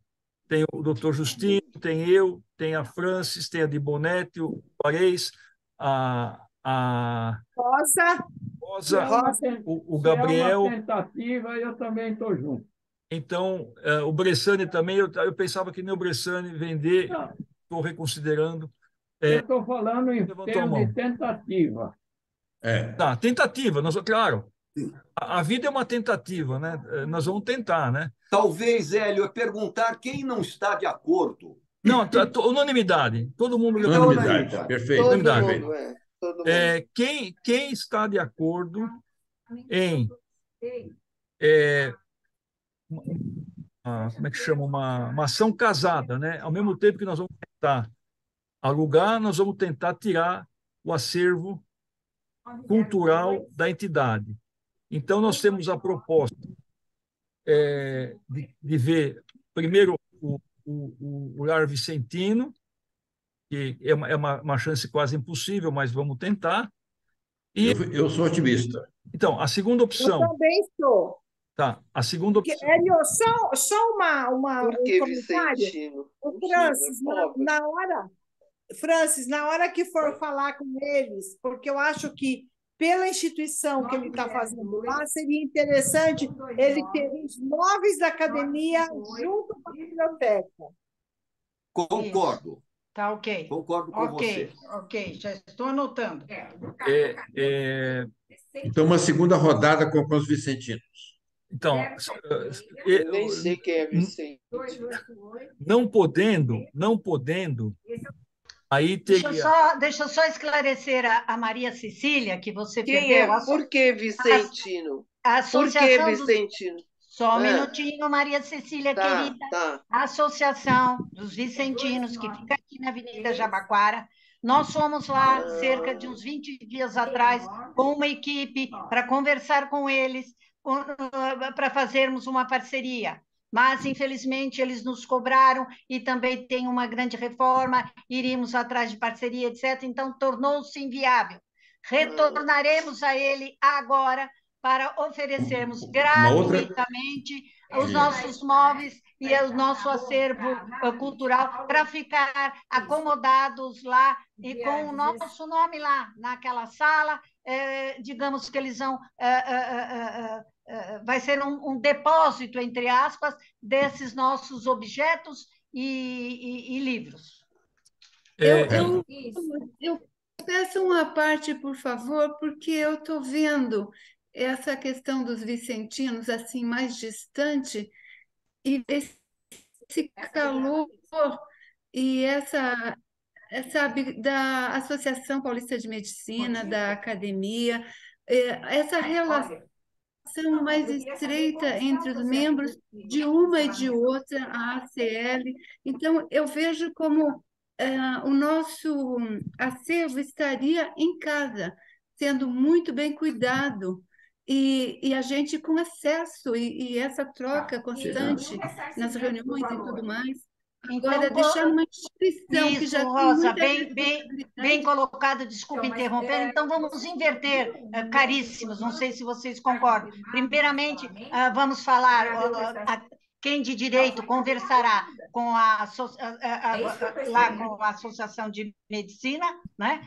tem o doutor Justino, tem eu, tem a Francis, tem a de Bonetti, o Juarez, a Rosa, Rosa, o Se é Gabriel. uma tentativa, eu também estou junto. Então, o Bressani também, eu pensava que nem o Bressani vender, Não, estou reconsiderando. eu estou falando em levantou a termos mão. de tentativa. Tá, tentativa, claro. A vida é uma tentativa, né? Nós vamos tentar, né? Talvez, Hélio, é perguntar quem não está de acordo. Não, unanimidade. Todo mundo Unanimidade. Perfeito. Todo Unanimidade. mundo, todo mundo. Quem está de acordo em como é que chama? Uma ação casada, né? Ao mesmo tempo que nós vamos tentar alugar, nós vamos tentar tirar o acervo cultural da entidade. Então, nós temos a proposta de ver, primeiro, o Lar Vicentino, que é uma chance quase impossível, mas vamos tentar. E, eu sou otimista. Então, a segunda Eu opção. também sou. Tá, a segunda opção. Hélio, só Por que um comentário. Vicentino? O Francis, Francis, na hora que for falar com eles, porque eu acho que pela instituição que ele está fazendo lá, seria interessante ele ter os móveis da academia junto com a biblioteca. Concordo. Tá ok. Concordo com você. Ok, já estou anotando. Então, uma segunda rodada com os vicentinos. Então, Eu nem sei quem é Vicente. não podendo, aí teria... Deixa eu só esclarecer a Maria Cecília, que você Quem perdeu. é? Por que Vicentino? Por que Vicentino? Só um minutinho, Maria Cecília, querida. Tá. A Associação dos Vicentinos, que fica aqui na Avenida Jabaquara. Nós fomos lá cerca de uns 20 dias atrás com uma equipe para conversar com eles, para fazermos uma parceria. Mas, infelizmente, eles nos cobraram e também tem uma grande reforma, iríamos atrás de parceria, etc. Então, tornou-se inviável. Retornaremos a ele agora para oferecermos gratuitamente os nossos móveis e o nosso acervo cultural para ficar acomodados lá e com o nosso nome lá, naquela sala. Digamos que eles vão... vai ser um depósito, entre aspas, desses nossos objetos e livros. Eu peço uma parte, por favor, porque eu estou vendo essa questão dos vicentinos assim mais distante e esse calor e essa da Associação Paulista de Medicina, da academia, essa relação mais estreita entre os membros de uma e de outra, a ACL. Então, eu vejo como o nosso acervo estaria em casa, sendo muito bem cuidado, e a gente com acesso, e essa troca constante nas reuniões e tudo mais. Agora, deixar uma instituição isso, que já Rosa, tem bem colocado, desculpe interromper, então vamos inverter, caríssimos, não sei se vocês concordam. Primeiramente, vamos falar, quem de direito conversará com lá com a Associação de Medicina, né?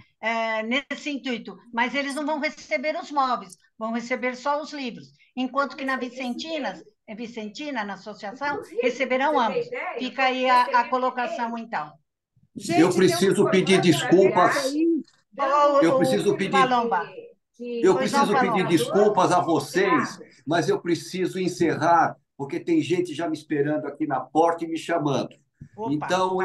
Nesse intuito, mas eles não vão receber os móveis, vão receber só os livros, enquanto que na Vicentina, na associação, receberão ambos. Fica aí a colocação, então. Gente, eu preciso pedir desculpas. Eu preciso pedir desculpas a vocês, mas eu preciso encerrar, porque tem gente já me esperando aqui na porta e me chamando. Opa. Então,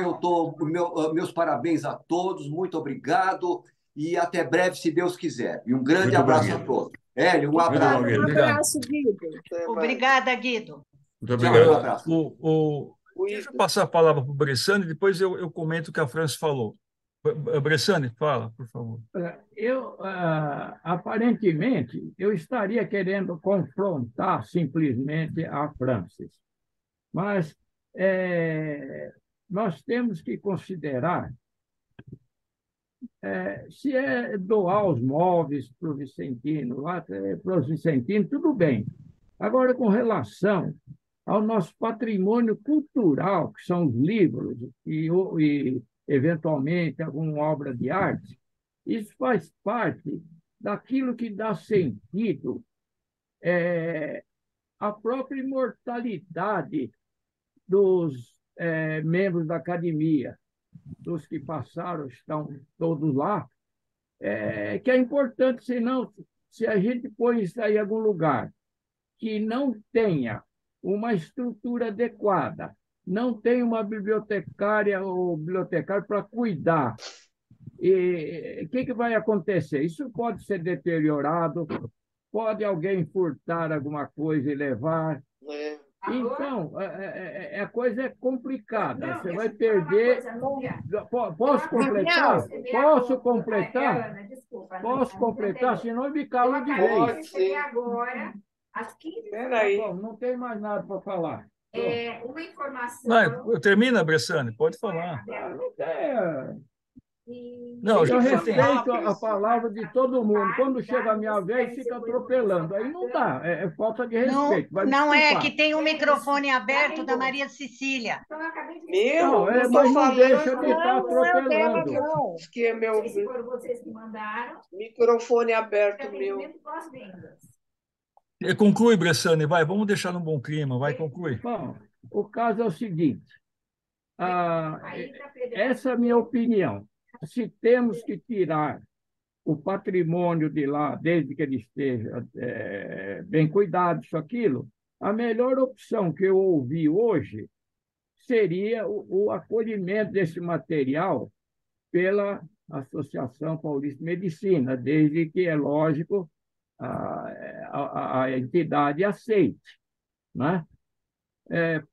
meus parabéns a todos, muito obrigado e até breve, se Deus quiser. E um grande abraço a todos. Hélio, um abraço. Um abraço, Guido. Obrigada, Guido. Muito obrigado. Um abraço. Deixa eu passar a palavra para o Bressani, depois eu comento o que a França falou. Bressani, fala, por favor. Aparentemente, eu estaria querendo confrontar simplesmente a Francis, mas nós temos que considerar se doar os móveis para o Vicentino, para os Vicentinos, tudo bem. Agora, com relação ao nosso patrimônio cultural, que são os livros e eventualmente, alguma obra de arte, isso faz parte daquilo que dá sentido à própria imortalidade dos membros da academia, dos que passaram, estão todos lá, que é importante, senão, se a gente põe isso aí em algum lugar que não tenha uma estrutura adequada, não tem uma bibliotecária ou bibliotecário para cuidar, e o que vai acontecer? Isso pode ser deteriorado, pode alguém furtar alguma coisa e levar. Então, a coisa é complicada. Você vai perder. Posso completar? Posso completar? Posso completar, senão eu me calo de vez. Agora, às 15 Tá bom, não tem mais nada para falar. uma informação. Vai, termina, Bressane, pode falar. Não tem. Não, Eu já tem. respeito a palavra de todo mundo. Quando chega a minha vez, fica atropelando. Aí não dá, é falta de respeito. Vai Não é desculpar. que tem um microfone aberto da Maria Cecília. Não, mas não deixa de estar atropelando. Não. Que é meu vocês que mandaram. Microfone aberto meu. Conclui, Bressane, vai, vamos deixar num bom clima, vai, conclui. Bom, o caso é o seguinte, essa é a minha opinião. Se temos que tirar o patrimônio de lá, desde que ele esteja bem cuidado, isso, aquilo, a melhor opção que eu ouvi hoje seria o acolhimento desse material pela Associação Paulista de Medicina, desde que, é lógico, a entidade aceite, né?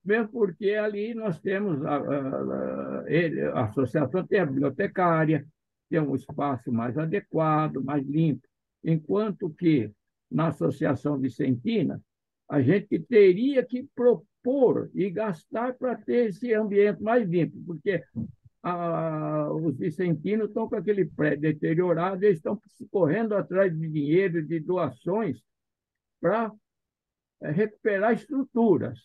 Mesmo porque ali nós temos a associação tem a bibliotecária, tem um espaço mais adequado, mais limpo, enquanto que na Associação Vicentina a gente teria que propor e gastar para ter esse ambiente mais limpo, porque os vicentinos estão com aquele prédio deteriorado, eles estão correndo atrás de dinheiro, de doações, para recuperar estruturas.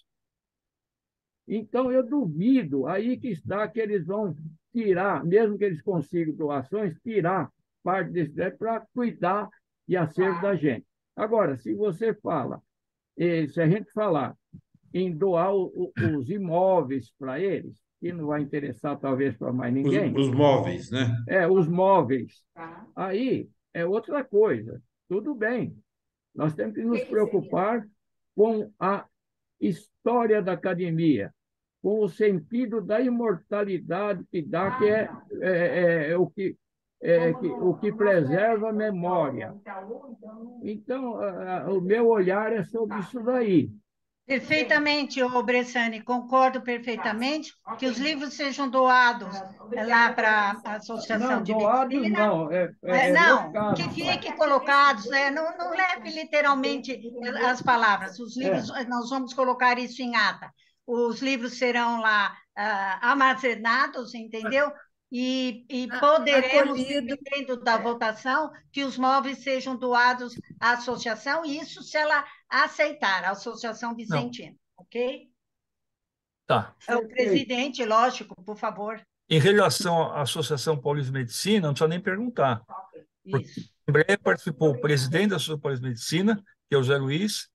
Então, eu duvido, aí que está, que eles vão tirar, mesmo que eles consigam doações, tirar parte desse dinheiro para cuidar de acervo da gente. Agora, se você fala, se a gente falar em doar os imóveis para eles, que não vai interessar talvez para mais ninguém. Os móveis, né? Os móveis. Aí é outra coisa. Tudo bem. Nós temos que nos preocupar com a história da academia, com o sentido da imortalidade que dá, que é o que preserva a memória. Então, o meu olhar é sobre isso daí. Perfeitamente, Bressane, concordo perfeitamente que os livros sejam doados lá para a Associação de Medicina. Não, que fiquem colocados, não leve literalmente as palavras. Os livros, nós vamos colocar isso em ata. Os livros serão lá armazenados, entendeu? E poderemos, dependendo da votação, que os móveis sejam doados à associação, e isso se ela aceitar, a Associação Vicentina, ok? Tá. O presidente, lógico, por favor. Em relação à Associação Paulista de Medicina, não precisa nem perguntar. Porque em breve participou o presidente da Associação Paulista de Medicina, que é o Zé Luiz,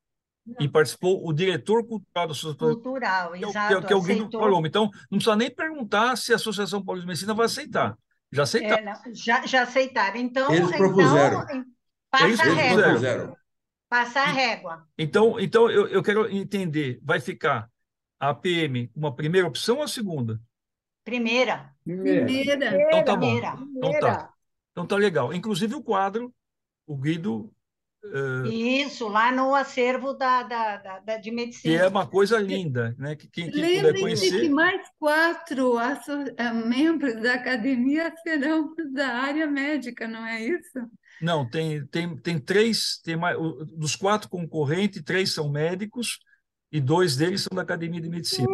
e participou o diretor cultural da Associação Cultural, exato. Que é o Guido Paloma. Então, não precisa nem perguntar se a Associação Paulista de Medicina vai aceitar. Já aceitaram. Já aceitaram. Então, eles propuseram. Passa a régua. Propuseram. Passar a régua. Então eu quero entender, vai ficar a APM uma primeira opção ou a segunda? Primeira. Então tá bom. Então tá legal. Inclusive o quadro, o Guido... Isso, lá no acervo de medicina. Que é uma coisa linda, né? Quem puder conhecer... que mais 4 membros da academia serão da área médica, não é isso? Não, tem 3, dos 4 concorrentes, 3 são médicos e 2 deles são da Academia de Medicina.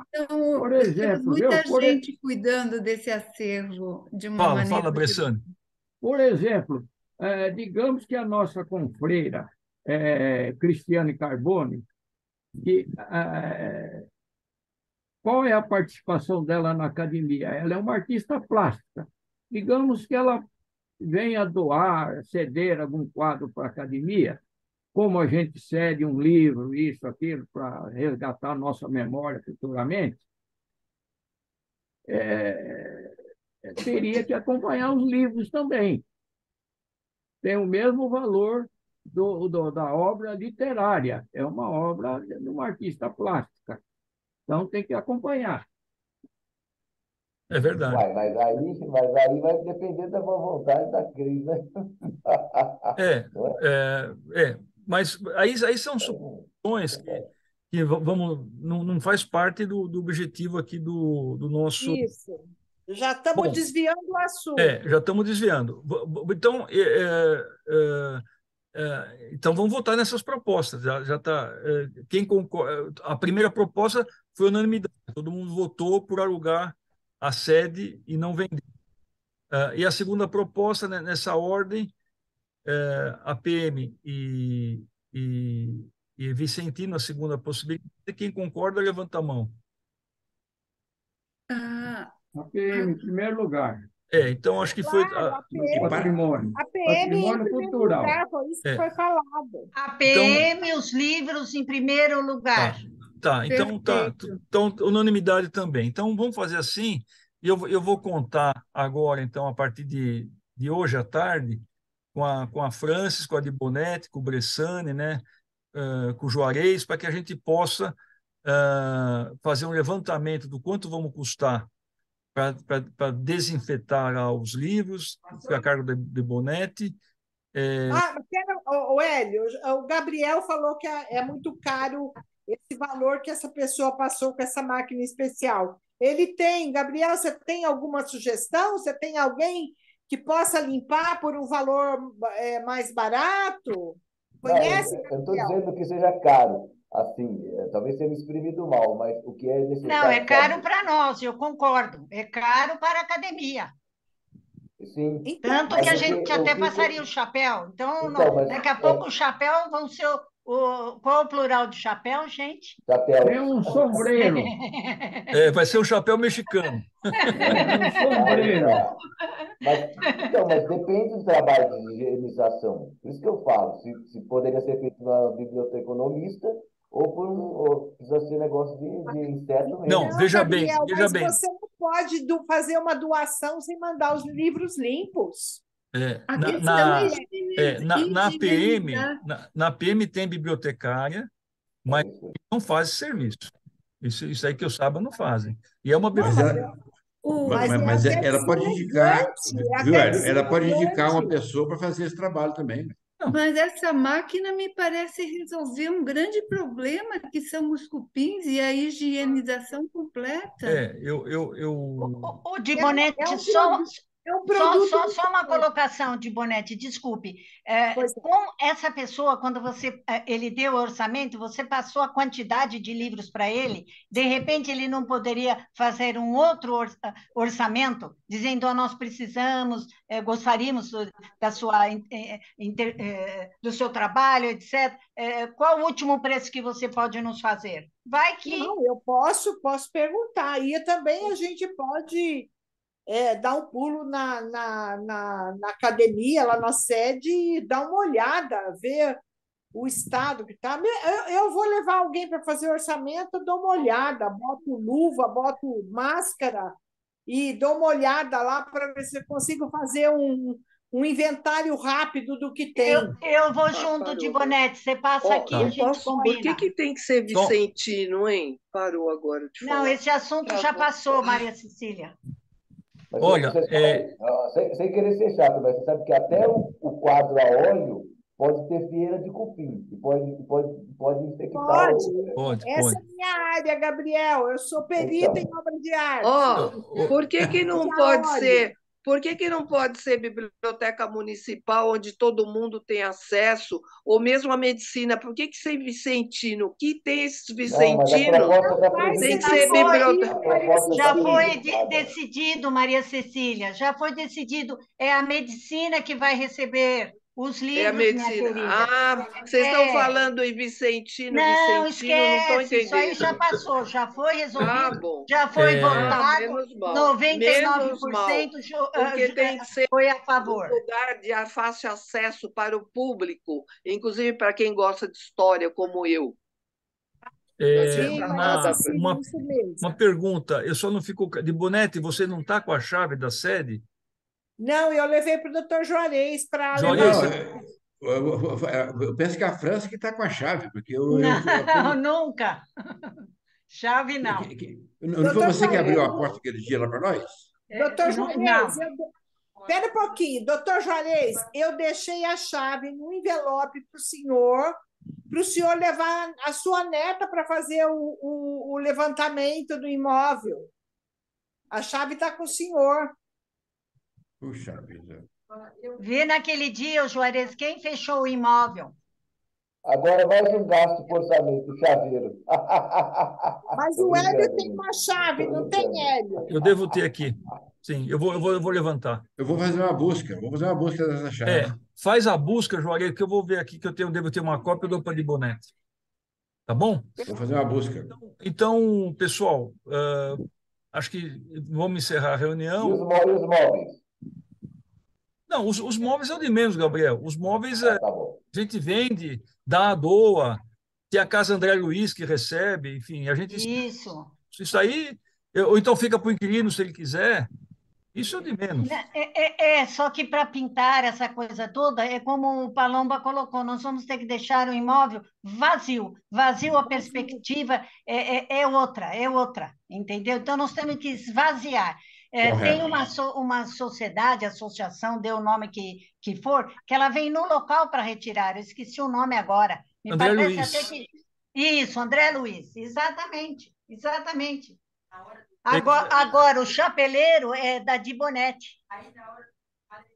Então, por exemplo, muita gente cuidando desse acervo de uma maneira... Fala, Bressane. Por exemplo, digamos que a nossa confreira, Cristiane Carbone, qual é a participação dela na academia? Ela é uma artista plástica. Digamos que ela venha doar, ceder algum quadro para a academia, como a gente cede um livro, isso, aquilo, para resgatar a nossa memória futuramente, teria que acompanhar os livros também. Tem o mesmo valor da obra literária, é uma obra de uma artista plástica, então tem que acompanhar. É verdade. Mas aí vai depender da boa vontade da Cris, né? Mas aí são suposições que vamos, não faz parte do objetivo aqui do nosso. Isso. Já estamos Bom, desviando o assunto. já estamos desviando. Então, então vamos votar nessas propostas. Já tá. Quem concorda? A primeira proposta foi unanimidade. Todo mundo votou por alugar a sede e não vender. E a segunda proposta, né, nessa ordem, a PM e Vicentino, a segunda possibilidade. Quem concorda, levanta a mão. Ah, A PM, em primeiro lugar. Então acho que foi. Claro, a PM, Patrimônio. a PM em Patrimônio primeiro cultural. lugar, foi isso que foi falado. A PM, os livros em primeiro lugar. Tá, então perfeito. então unanimidade também. Então vamos fazer assim, e eu vou contar agora, então, a partir de hoje à tarde, com a Francis, com a de Bonetti, com o Bressani, né, com o Juarez, para que a gente possa fazer um levantamento do quanto vamos custar para desinfetar lá os livros, fica a cargo de Bonetti. O Hélio, o Gabriel falou que é muito caro esse valor que essa pessoa passou com essa máquina especial. Ele tem, Gabriel, você tem alguma sugestão? Você tem alguém que possa limpar por um valor mais barato? Conhece, eu estou Gabriel? dizendo que seja caro. Assim, talvez tenha me exprimido mal, mas o que é necessário. Não, é caro para nós, eu concordo. É caro para a academia. Sim. Tanto que a gente até passaria o chapéu. Então, daqui a pouco o chapéu vão ser qual é o plural de chapéu, gente? Chapéu. Tem um sombreiro. Vai ser um chapéu mexicano. Um sombreiro. Mas depende do trabalho de higienização. Por isso que eu falo, se poderia ser feito na biblioteconomista ou precisa ser negócio de inseto mesmo. Não, veja Gabriel, bem. Você não pode fazer uma doação sem mandar os livros limpos. Na PM tem bibliotecária, mas não faz serviço. Isso aí que eu saiba não fazem. E é uma biblioteca. Mas ela pode indicar, viu, ela pode indicar uma pessoa para fazer esse trabalho também. Mas essa máquina me parece resolver um grande problema, que são os cupins e a higienização completa. O de Bonetti, só uma colocação de Bonetti, desculpe. Com essa pessoa, quando ele deu o orçamento, você passou a quantidade de livros para ele, de repente ele não poderia fazer um outro orçamento, dizendo, nós precisamos, gostaríamos do seu trabalho, etc. Qual o último preço que você pode nos fazer? Vai que... Não, eu posso perguntar. E também a gente pode... dar um pulo na academia, lá na sede, e dar uma olhada, ver o estado que está. Eu vou levar alguém para fazer orçamento, dou uma olhada, boto luva, boto máscara e dou uma olhada lá para ver se eu consigo fazer um inventário rápido do que tem. Eu vou junto de Bonetti, você passa aqui, a gente combina. Por que tem que ser Vicentino, hein? Parou agora de falar. Não, esse assunto já passou, Maria Cecília. Mas olha, sem querer ser chato, mas você sabe que até o quadro a óleo pode ter feira de cupim, e pode infectar. Pode. Essa é a minha área, Gabriel. Eu sou perita em obra de arte. Por que não pode ser? Por que não pode ser biblioteca municipal, onde todo mundo tem acesso, ou mesmo a medicina? Por que ser Vicentino? O que tem esses Vicentinos? Tem que ser biblioteca. Já foi decidido, Maria Cecília, já foi decidido. É a medicina que vai receber os livros, a medicina. Minha querida. Vocês estão falando em Vicentino, não esquece, não estou entendendo. Isso aí já passou, já foi resolvido, bom. já foi votado, 99% porque tem que ser foi a favor. Um lugar de fácil acesso para o público, inclusive para quem gosta de história, como eu. Uma pergunta, eu só não fico... De Bonetti, você não está com a chave da sede? Não, eu levei para o doutor Juarez para levar. Eu penso que a França que está com a chave, porque Não, nunca. Chave não. Não foi você que abriu a porta aquele dia lá para nós? Doutor Juarez, espera um pouquinho. Doutor Juarez, eu deixei a chave no envelope para o senhor para o senhor levar a sua neta para fazer o levantamento do imóvel. A chave está com o senhor. Puxa vida. Vê naquele dia, o Juarez, quem fechou o imóvel? Agora mais um gasto por orçamento, o chaveiro. Mas Tô o Hélio brincando, tem gente. uma chave, Tô não tem, brincando. Hélio? Eu devo ter aqui. Sim, eu vou levantar. Eu vou fazer uma busca, dessa chave. Faz a busca, Juarez, que eu vou ver aqui que devo ter uma cópia do Opa de Bonete. Tá bom? Vou fazer uma busca. Então, pessoal, acho que vamos encerrar a E os reunião. móveis? Não, os móveis é o de menos, Gabriel. Os móveis Tá bom. a gente vende, dá, doa. Tem a Casa André Luiz que recebe, enfim, a gente. Isso. Isso aí, ou então fica para o inquilino se ele quiser. Isso é o de menos. Só que para pintar essa coisa toda, é como o Palomba colocou, nós vamos ter que deixar o imóvel vazio. Vazio, a perspectiva é outra, entendeu? Então, nós temos que esvaziar. Tem uma sociedade, associação, dê o nome que for, que ela vem no local para retirar. Eu esqueci o nome agora. Me André parece Luiz. até que... Isso, André Luiz. Exatamente. Agora, o chapeleiro é da Di Bonete.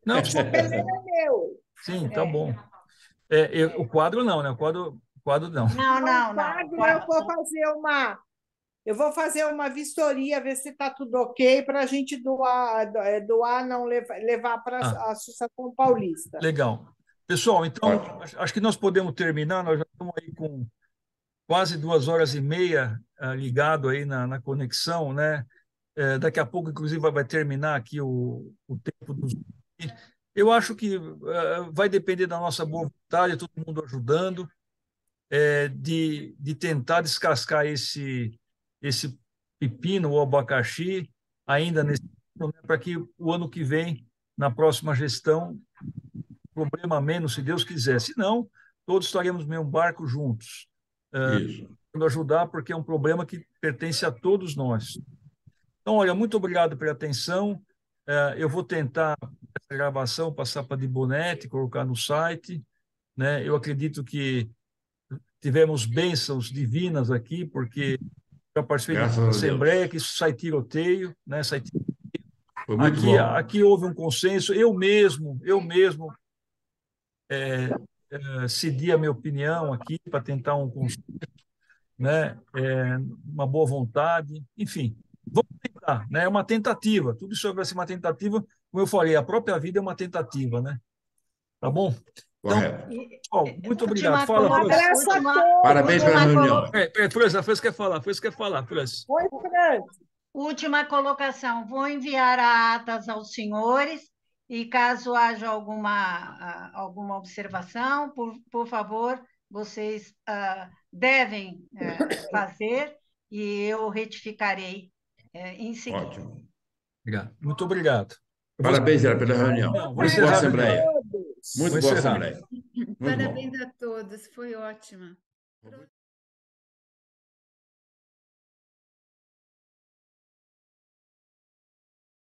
Não, O chapeleiro é meu. sim, tá bom. O quadro não, né? O quadro não. Não. O quadro eu vou fazer uma vistoria, ver se está tudo ok para a gente doar, não levar para a Associação Paulista. Legal. Pessoal, então, acho que nós podemos terminar. Nós já estamos aí com quase 2h30 ligado aí na conexão, né? Daqui a pouco, inclusive, vai terminar aqui o tempo dos. Eu acho que vai depender da nossa boa vontade, todo mundo ajudando, de tentar descascar esse pepino ou abacaxi ainda nesse ano, né, para que o ano que vem, na próxima gestão, problema menos, se Deus quiser. Se não, todos estaremos no mesmo barco juntos. Isso. Ajudar, porque é um problema que pertence a todos nós. Então, olha, muito obrigado pela atenção. Eu vou tentar essa gravação, passar para a Di Bonete, colocar no site, né? Eu acredito que tivemos bênçãos divinas aqui, porque já participei de uma assembleia que isso sai tiroteio, né? Foi muito bom. Aqui houve um consenso. Eu mesmo cedi a minha opinião aqui para tentar um consenso, né? Uma boa vontade, enfim, vamos tentar, né? É uma tentativa, tudo isso vai ser uma tentativa, como eu falei, a própria vida é uma tentativa, né? Tá bom? Então, pessoal, muito obrigado. Fala, França. Parabéns pela reunião. França, quer falar, França. Oi, França. Última colocação, vou enviar a atas aos senhores e caso haja alguma observação, por favor, vocês devem fazer e eu retificarei em seguida. Ótimo. Muito obrigado. Parabéns pela reunião. Muito boa assembleia. Muito boa assembleia. Parabéns a todos, foi ótima.